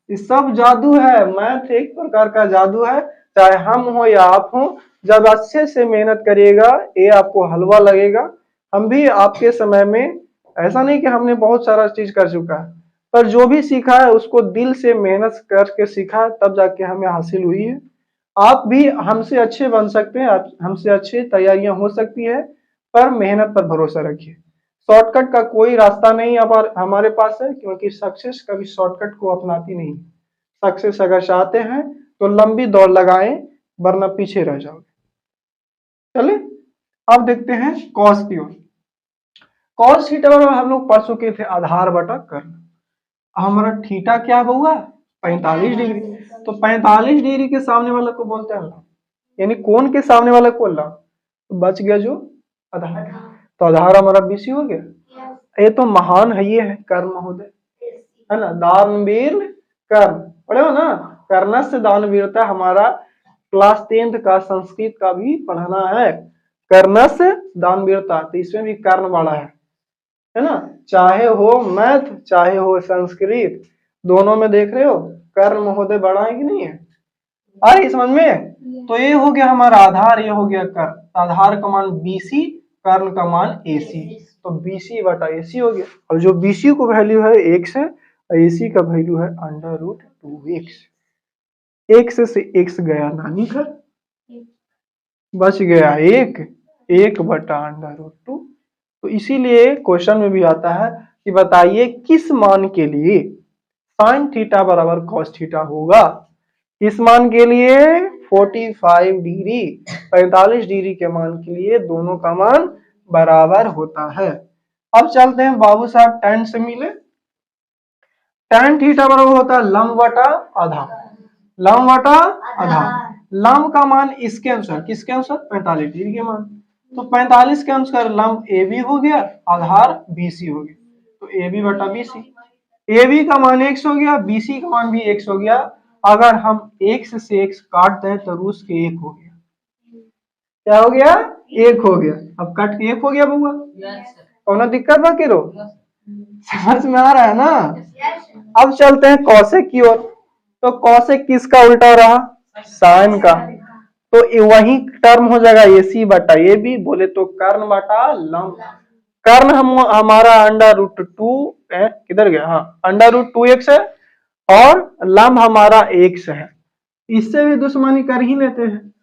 ये सब जादू है, मैथ एक प्रकार का जादू है, चाहे हम हो या आप हो, जब अच्छे से मेहनत करिएगा ये आपको हलवा लगेगा। हम भी आपके समय में, ऐसा नहीं कि हमने बहुत सारा चीज कर चुका है, पर जो भी सीखा है उसको दिल से मेहनत करके सीखा है, तब जाके हमें हासिल हुई है। आप भी हमसे अच्छे बन सकते हैं, हमसे अच्छी तैयारियां हो सकती है, पर मेहनत पर भरोसा रखिए। शॉर्टकट का कोई रास्ता नहीं अब हमारे पास है, क्योंकि सक्सेस कभी शॉर्टकट को अपनाती नहीं। सक्सेस अगर चाहते हैं तो लंबी दौड़ लगाएं, वरना पीछे रह जाओगे। चलिए अब देखते हैं कॉस की ओर। कॉस थीटा में हम लोग पढ़ चुके थे आधार बटा कर्ण। हमारा थीटा क्या हुआ, 45 डिग्री। तो 45 डिग्री के सामने वाला को बोलते हैं लंब, यानी कोण के सामने वाला को लंब। तो बच गया जो आधार, तो आधार हमारा बीसी हो गया। ये तो महान है, ये है कर्ण महोदय, है ना, दानवीर कर्ण, पढ़े हो ना, कर्ण से दानवीरता। हमारा क्लास 10th का संस्कृत का भी पढ़ाना है, कर्ण से दानवीरता, तो इसमें भी कर्ण वाला है ना। चाहे हो मैथ चाहे हो संस्कृत, दोनों में देख रहे हो कर्ण महोदय बड़ा है कि नहीं है। आ रही समझ में? तो ये हो गया हमारा आधार, ये हो गया कर्ण। आधार का मान BC, कर्ण का मान AC, तो BC बटा AC हो गया। और जो BC को वैल्यू है x है और AC का वैल्यू है √2x। x से x गया नानी घर, बच गया एक बटा √2। तो इसीलिए क्वेश्चन में भी आता है कि बताइए किस मान के लिए साइन थीटा बराबर कॉस थीटा होगा। किस मान के लिए? 45 डिग्री, 45 डिग्री के मान के लिए दोनों का मान बराबर होता है। अब चलते हैं बाबू साहब tan से मिले। tan थीटा बराबर होता है लंब बटा आधार, लंब बटा आधार। लंब का मान इसके अनुसार, किसके अनुसार? 45 डिग्री के मान। तो 45 के अनुसार लंब AB हो गया, आधार BC हो गया, तो AB बटा BC। AB का मान x हो गया, BC का मान भी x हो गया। अगर हम x से x काट दें तो रूस के 1 हो गया। क्या हो गया? 1 हो गया। अब कट के 1 हो गया बउआ, कौन दिक्कत बा केरो? समझ में आ रहा है ना? अब चलते हैं कौशिक की ओर। तो कौशिक किसका उल्टा रहा? साइन का। तो वही टर्म हो जाएगा AC बटा AB, बोले तो कर्ण बटा लंब। कर्ण हमारा √2 किधर गया? हाँ, √2x है और लंब हमारा x है। इससे भी दुश्मनी कर ही लेते हैं,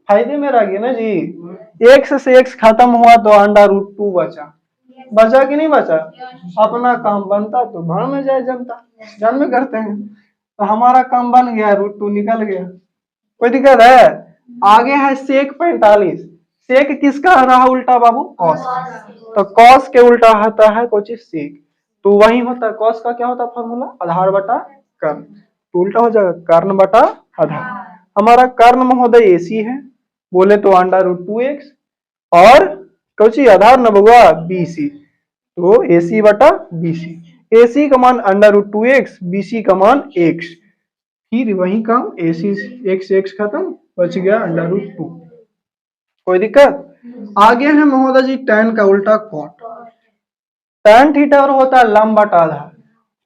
फायदे में रह गया ना जी। x से x खत्म हुआ तो √2 बचा, बचा कि नहीं बचा? अपना काम बनता तो भाड़ में जाए जनता, जान में करते हैं। तो हमारा काम बन गया, √2 निकल गया, कोई दिक्कत है? आगे है सेक 45। सेक किसका रहा उल्टा बाबू? कॉस। तो कॉस के उल्टा होता है कुछ सेक, तो वही होता है कॉस का क्या होता है फॉर्मूला? आधार बटा कर्ण। तो उल्टा हो जाएगा कर्ण बटा आधार। हमारा कर्ण महोदय AC है, बोले तो √2x, और कुछ आधार न बउआ BC, तो AC बटा BC। AC का मान √2x, BC का मान x। फिर वही काम AC x से x खत्म, बच गया √2। कोई दिक्कत? आगे है महोदय जी tan का उल्टा cot। tan थीटा और होता है लंब बटा आधार,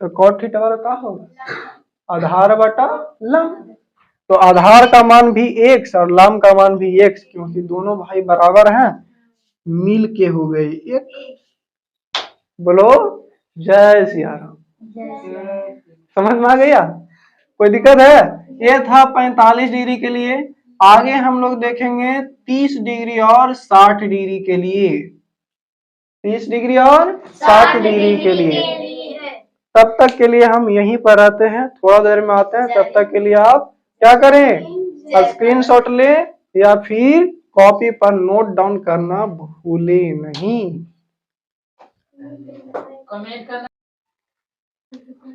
तो cot थीटा और क्या होगा? आधार बटा लंब। तो आधार का मान भी x और लंब का मान भी x, क्योंकि दोनों भाई बराबर हैं, मिल के हो गए एक। बोलो जय सिया राम। समझ में आ गया? कोई दिक्कत है? ये था 45 डिग्री के लिए। आगे हम लोग देखेंगे 30 डिग्री और 60 डिग्री के लिए। 30 डिग्री और 60 डिग्री के लिए। तब तक के लिए हम यहीं पर रहते हैं, थोड़ा देर में आते हैं। तब तक के लिए आप क्या करें? स्क्रीनशॉट ले या फिर कॉपी पर नोट डाउन करना भूले नहीं।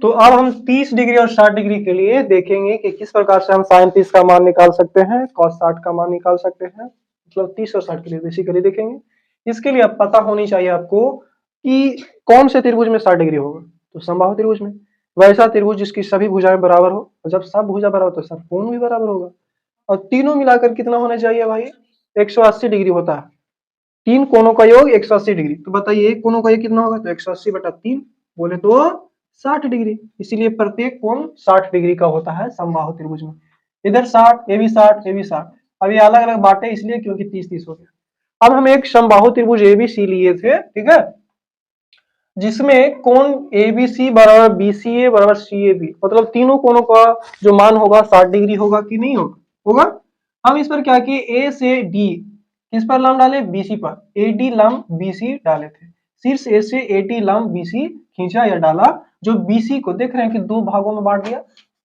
तो अब हम 30 डिग्री और 60 डिग्री के लिए देखेंगे कि किस प्रकार से हम sin 30 का मान निकाल सकते हैं, cos 60 का मान निकाल सकते हैं। मतलब 30 और 60 के लिए बेसिकली देखेंगे। इसके लिए अब पता होनी चाहिए आपको कि कौन से त्रिभुज में 60 डिग्री होगा। तो समबाहु त्रिभुज में वैसा त्रिभुज जिसकी सभी भुजाएं बराबर हो, और जब सब भुजा बराबर तो सब कोण भी बराबर होगा। और तीनों मिलाकर कितना होना चाहिए भाई? 180 डिग्री होता है। तीन कोणों का योग 180 डिग्री। तो बताइए एक कोणों का योग कितना होगा? तो 180 बटा 3, बोले तो 60 डिग्री। इसीलिए प्रत्येक कोण 60 डिग्री का होता है समबाहु त्रिभुज में। इधर 60, ये भी 60, ये भी 60। अब ये अलग अलग बांटे इसलिए क्योंकि 30-30 हो गया। अब हम एक समबाहु त्रिभुज ABC लिए थे, ठीक है, जिसमें कोण ABC बराबर BCA बराबर CAB, मतलब तीनों कोणों का जो मान होगा 60 डिग्री होगा कि नहीं होगा? होगा। हम इस पर क्या किए? A से D किस पर लंब डाले? BC पर। AD लंब BC डाले थे। शीर्ष A से AD लंब BC खींचा या डाला, जो BC को देख रहे हैं कि दो भागों में बांट दिया।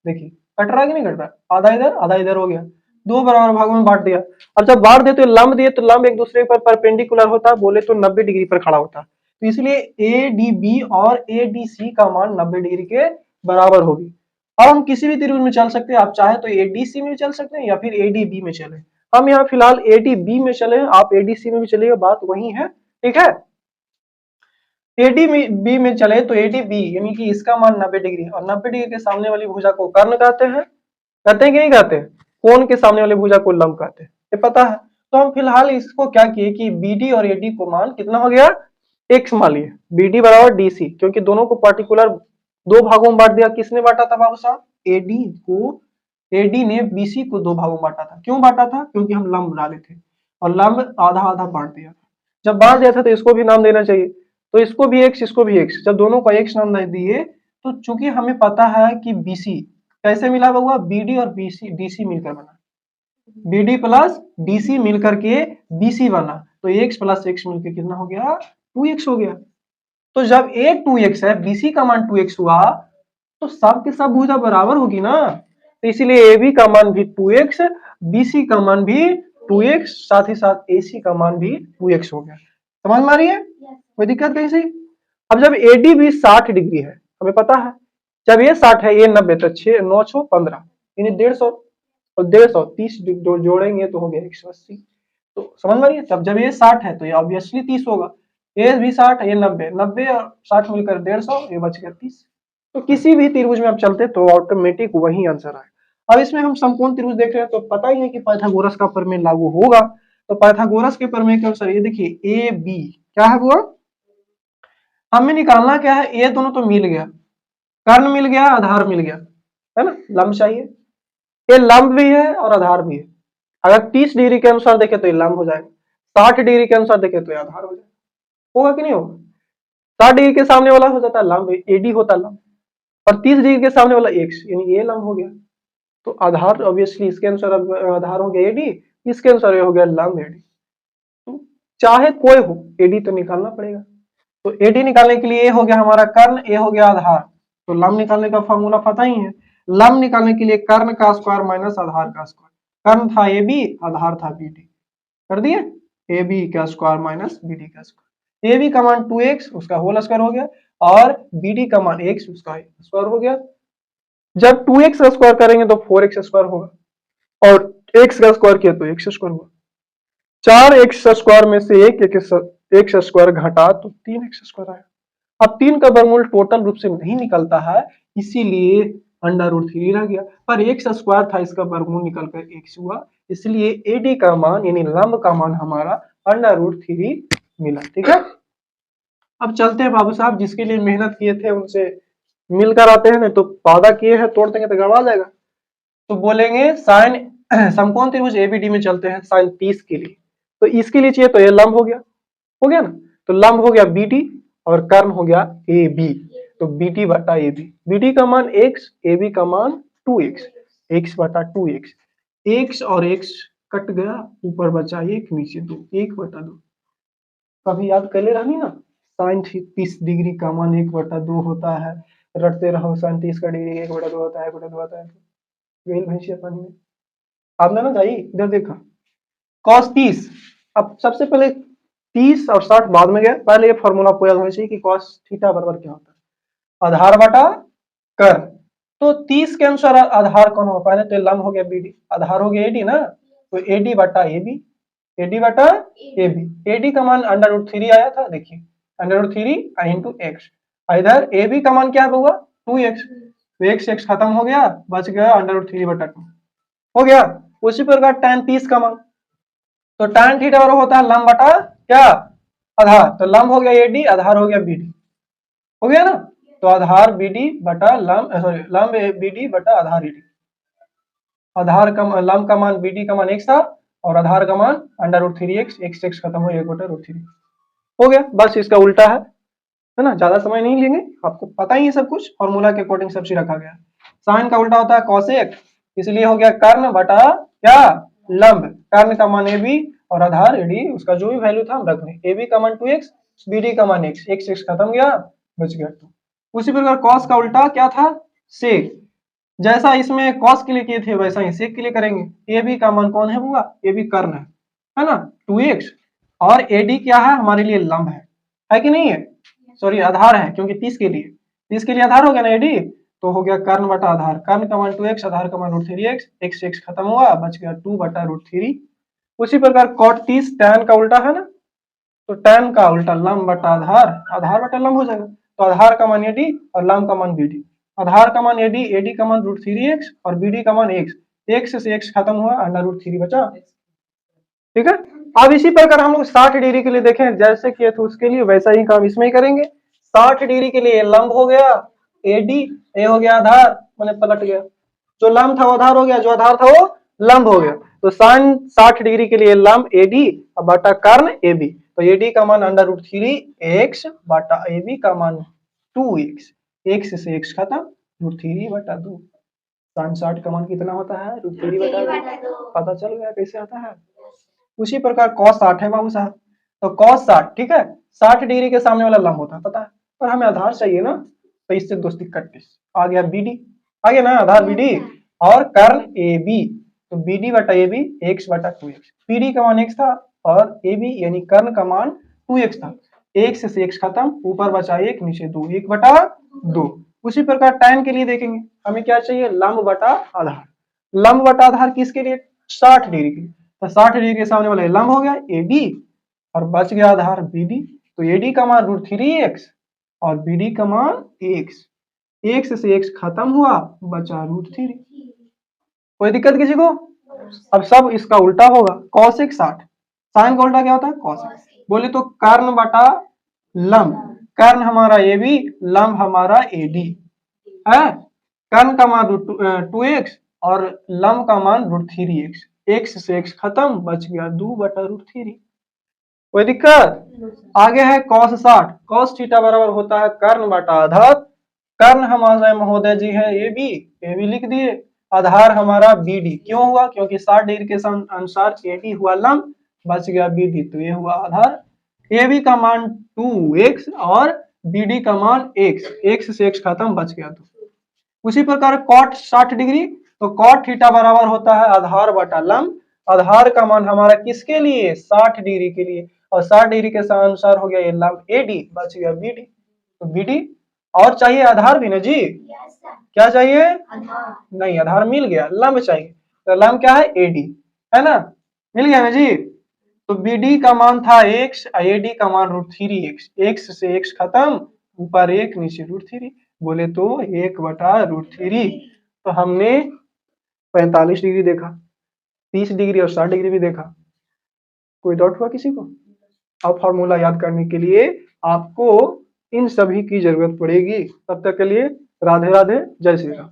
देखिए कट रहा है कि नहीं कट रहा? आधा इधर हो गया, दो बराबर भागों में बांट दिया। अब जब बांट दे तो लंब दिए तो लंब एक दूसरे पर परपेंडिकुलर होता है, बोले तो 90 डिग्री पर खड़ा होता है। तो इसलिए ADB और ADC का मान 90 डिग्री के बराबर होगी। अब हम किसी भी त्रिभुज में चल सकते हैं, आप चाहे तो ADC में चल सकते हैं या फिर ADB में चले। हम यहाँ फिलहाल ADB में चले, आप ADC में भी चलिएगा, बात वही है, ठीक है। ADB में चले तो ADB यानी कि इसका मान 90 डिग्री, और 90 डिग्री के सामने वाली भुजा को कर्ण कहते हैं। कहते हैं कि नहीं कहते? कोण के सामने वाली भुजा को लंब कहते हैं, ये पता है। तो हम फिलहाल इसको क्या किए कि BD और AD को मान कितना हो गया? x मान लिए। BD बराबर DC, क्योंकि दोनों को पार्टिकुलर दो भागों में बांट दिया। किसने बांटा था बाबू साहब? AD को एडी ने बीसी को 2 भागों में बांटा था। क्यों बांटा था? क्योंकि हम लंब डाले थे और लंब आधा आधा बांट दिया था। जब बांट दिया था तो इसको भी नाम देना चाहिए, तो इसको भी एक्स, इसको भी एक्स। जब दोनों को एक्स नाम दे दिए तो चूंकि हमें पता है कि बीसी कैसे मिला हुआ, बीडी और बीसी डीसी मिलकर बना, बीडी प्लस डीसी मिलकर के बीसी बना, तो एक्स प्लस एक्स मिलकर कितना हो गया? 2x हो गया। तो जब ए 2x है, बीसी का मान 2x हुआ, तो सब के सब भुजा बराबर होगी ना, तो इसीलिए ए बी का मान भी 2x, बीसी का मान भी 2x, साथ ही साथ एसी का मान भी 2x हो गया। समझ में आ रही है? कोई दिक्कत कहीं से? अब जब एडी भी 60 डिग्री है, हमें पता है जब ये 60 है, ये 90, तो 6 9 6 15 यानी 150, और 150 30 जोड़ेंगे तो हो गया 180। तो समझ में आ रही है? तब जब ये 60 है तो ये ऑब्वियसली 30 होगा। ये भी 60 है, ये 90, 90 और 60 मिलकर 150, ये बच गया 30। तो किसी भी त्रिभुज में आप चलते तो ऑटोमेटिक वही आंसर आए। अब इसमें हम समकोण त्रिभुज देख रहे हैं तो पता ही है कि पाइथागोरस का प्रमेय लागू होगा। तो पाइथागोरस के प्रमेय के अनुसार ये देखिए ए बी क्या है वो, हमें निकालना क्या है, ये दोनों तो मिल गया, कर्ण मिल गया, आधार मिल गया, है ना, लंब चाहिए। ये लंब भी है और आधार भी है। अगर 30 डिग्री के अनुसार देखे तो ये लंब हो जाएगा, 60 डिग्री के अनुसार देखे तो ये आधार हो जाएगा। होगा कि नहीं होगा? 60 डिग्री के सामने वाला हो जाता है लंब, एडी होता है लंब, और 30 डिग्री के सामने वाला एक्स यानी ये लंब हो गया। तो आधार ऑब्वियसली इसके अनुसार आधार हो गया एडी, इसके अनुसार ये हो गया लंब एडी। तो चाहे कोई हो एडी तो निकालना पड़ेगा। तो एडी निकालने के लिए ये हो गया हमारा कर्ण, ये हो गया आधार। तो लंब निकालने का फॉर्मूला पता ही है, लंब निकालने के लिए कर्ण का स्क्वायर माइनस आधार का स्क्वायर। कर्ण था ए बी, आधार था बी डी, कर दिए, ए बी का स्क्वायर माइनस बी डी का स्क्वायर। ए बी का मान 2x उसका होल स्क्वायर हो गया, और बी डी का मान x उसका स्क्वायर हो गया। जब 2x का स्क्वायर करेंगे तो 4x स्क्वायर होगा, और x का स्क्वायर किया तो x स्क्वायर होगा। 4x स्क्वायर में से एक एक्स स्क्वायर घटा तो 3x स्क्वायर आया। अब 3 का वर्गमूल टोटल रूप से नहीं निकलता है, इसीलिए अंडर रूट 3 रह गया, पर एक्स स्क्वायर था, इसका वर्गमूल निकलकर एक्स हुआ, इसलिए एडी का मान यानी लंब का मान हमारा अंडर रूट 3 मिला। ठीक है, अब चलते हैं बाबू साहब, जिसके लिए मेहनत किए थे उनसे मिलकर आते हैं, नहीं तो वादा किए हैं तोड़ देंगे तो गड़बड़ा जाएगा। तो बोलेंगे साइन समकोण त्रिभुज एबीडी में चलते हैं साइन 30 के लिए। तो इसके लिए चाहिए तो ये लंब हो गया ना, तो लंब हो गया बीडी और कर्ण हो गया ए बी, तो बीडी बटा ए बी, बीडी का मान x, ए बी का मान 2x, x बटा 2x, x और x कट गया, ऊपर बचा 1 नीचे 2, 1 बटा 2। कभी याद कर ले रहनी ना, साइन 30 डिग्री का मान 1 बटा 2 होता है, रटते रहो, साइन 30 का डिग्री 1 बटा 2 होता है, 1 बटा 2 होता है, वेल भैंसिया पानी में। आपने ना जाइए इधर देखा cos 30, अब सबसे पहले 30 और 60 बाद में गए, पहले ये फॉर्मूला आपको याद होना चाहिए कि cos थीटा बराबर क्या होता है, आधार बटा कर्ण। तो 30 के अनुसार आधार कौन होगा, पहले तो लंब हो गया बीडी, आधार हो गया एडी ना, तो एडी बटा एबी, एडी बटा एबी, एडी का मान अंडर रूट 3 आया था, देखिए अंडर रूट 3 इंटू एक्स, इधर एबी का मान क्या हुआ 2x, तो x खत्म हो गया, बच गया अंडर रूट 3 बटा 2 हो गया। उसी प्रकार tan 30 का मान, तो tan थीटा बराबर होता है लंब बटा क्या, आधार, तो लंब हो गया एडी, आधार हो गया बीडी, हो गया ना, तो आधार बीडी बटा लंब, सॉरी लंब बीडी बटा आधार एडी, आधार का लंब का मान बीडी का मान x था, और आधार का मान अंडर रूट 3x, x खत्म हो 1 बटा रूट 3 हो गया। बस इसका उल्टा है ना, ज्यादा समय नहीं लेंगे, आपको पता ही है सब कुछ, फॉर्मूला के अकॉर्डिंग सब चीज रखा गया। साइन का उल्टा होता है कॉसेक, इसलिए हो गया कर्ण बटा क्या, लंब, कर्ण का मान ए बी और आधार एडी, उसका जो भी वैल्यू था हम रख लें, ए बी का मान 2x, बीडी का मान x, x खत्म गया, बच गया 2। उसी प्रकार कॉस का उल्टा क्या था, सेक, जैसा इसमें कॉस के लिए किए थे वैसा ही सेक के लिए करेंगे। ए बी का मान कौन है हुआ, ए बी कर्ण है ना 2x, और एडी क्या है हमारे लिए लंब है कि नहीं है, सॉरी आधार है, क्योंकि 30 के लिए आधार हो गया ना एडी, तो हो गया कर्ण बटा आधार, कर्ण का मान 2x, आधार का मान रूट 3x, x खत्म हुआ, बच गया 2 बटा रूट 3। उसी प्रकार cot 30 tan का उल्टा है ना, तो tan का उल्टा लंब बटा आधार, आधार बटा लंब हो जाएगा, तो आधार का मान एडी और लंब का मान बीडी, आधार का मान एडी, एडी का मान रूट 3x और बीडी का मान x से x खत्म हुआ, अंडर रूट 3 बचा। ठीक है, अब इसी प्रकार हम लोग 60 डिग्री के लिए देखें, जैसे किए थे उसके लिए वैसा ही काम इसमें ही करेंगे। 60 डिग्री के लिए लंब हो गया एडी, ए हो गया आधार, मैंने पलट गया, जो लंब था वो आधार हो गया, जो आधार था वो लंब हो गया। तो साइन 60 डिग्री के लिए लंब AD बटा कर्ण AB। तो AD का मान √3x बटा AB का मान 2x, x से x खत्म, √3 बटा 2। साइन 60 का मान कितना होता है? √3 बटा 2। पता चल गया कैसे आता है। उसी प्रकार cos 60 है बाबू साहब, तो cos 60 ठीक है, 60 डिग्री के सामने वाला लंब होता है पता है, पर हमें आधार चाहिए ना, तो इससे दोस्ती 31 आ गया BD, आ गया ना आधार BD। और कर्ण AB, तो BD बटा AB x बटा 2x, BD का मान x था और AB यानी कर्ण का मान 2x था, x से x खत्म, ऊपर बचा 1 नीचे 2, 1 बटा 2। उसी प्रकार tan के लिए देखेंगे, हमें क्या चाहिए? लंब बटा आधार। लंब बटा आधार किसके लिए? 60 डिग्री के लिए, तो 60 डिग्री के सामने वाला लंब हो गया AD और बच गया आधार BD। तो AD का मान √3x और BD का मान x, x से x खत्म हुआ, बचा √3। कोई दिक्कत किसी को? अब सब इसका उल्टा होगा, cos x 60, साइन का उल्टा क्या होता है? cos x। बोले तो कर्ण बटा लंब, कर्ण हमारा AB, लंब हमारा AD है। कर्ण का मान 2x और लंब का मान √3x, x से x खत्म, बच गया 2 बटा √3। कोई दिक्कत? आगे है cos 60, cos थीटा बराबर होता है कर्ण बटा आधार। कर्ण हमारे महोदय जी है AB, AB लिख दिए, आधार हमारा BD। क्यों हुआ? क्योंकि 60 डिग्री के अनुसार AD हुआ लंब, बच गया BD, तो ये हुआ आधार। AB का मान 2x और BD का मान x, x से x खत्म, बच गया 2। उसी प्रकार cot 60 डिग्री, तो cot थीटा बराबर होता है आधार बटा लंब। आधार का मान हमारा किसके लिए? 60 डिग्री के लिए, और 60 डिग्री के अनुसार हो गया ये लंब AD, बच गया BD। तो BD और चाहिए आधार भी ना जी, क्या चाहिए? नहीं, आधार मिल गया, लंब चाहिए, तो लंब क्या है? AD है ना, मिल गया ना जी। तो BD का मान था x, AD का मान √3x, x से x खत्म, ऊपर 1 नीचे √3, बोले तो 1 बटा √3। तो हमने 45 डिग्री देखा, 30 डिग्री और 60 डिग्री भी देखा। कोई डाउट हुआ किसी को? अब फॉर्मूला याद करने के लिए आपको इन सभी की जरूरत पड़ेगी। तब तक के लिए राधे राधे, जय श्री राम।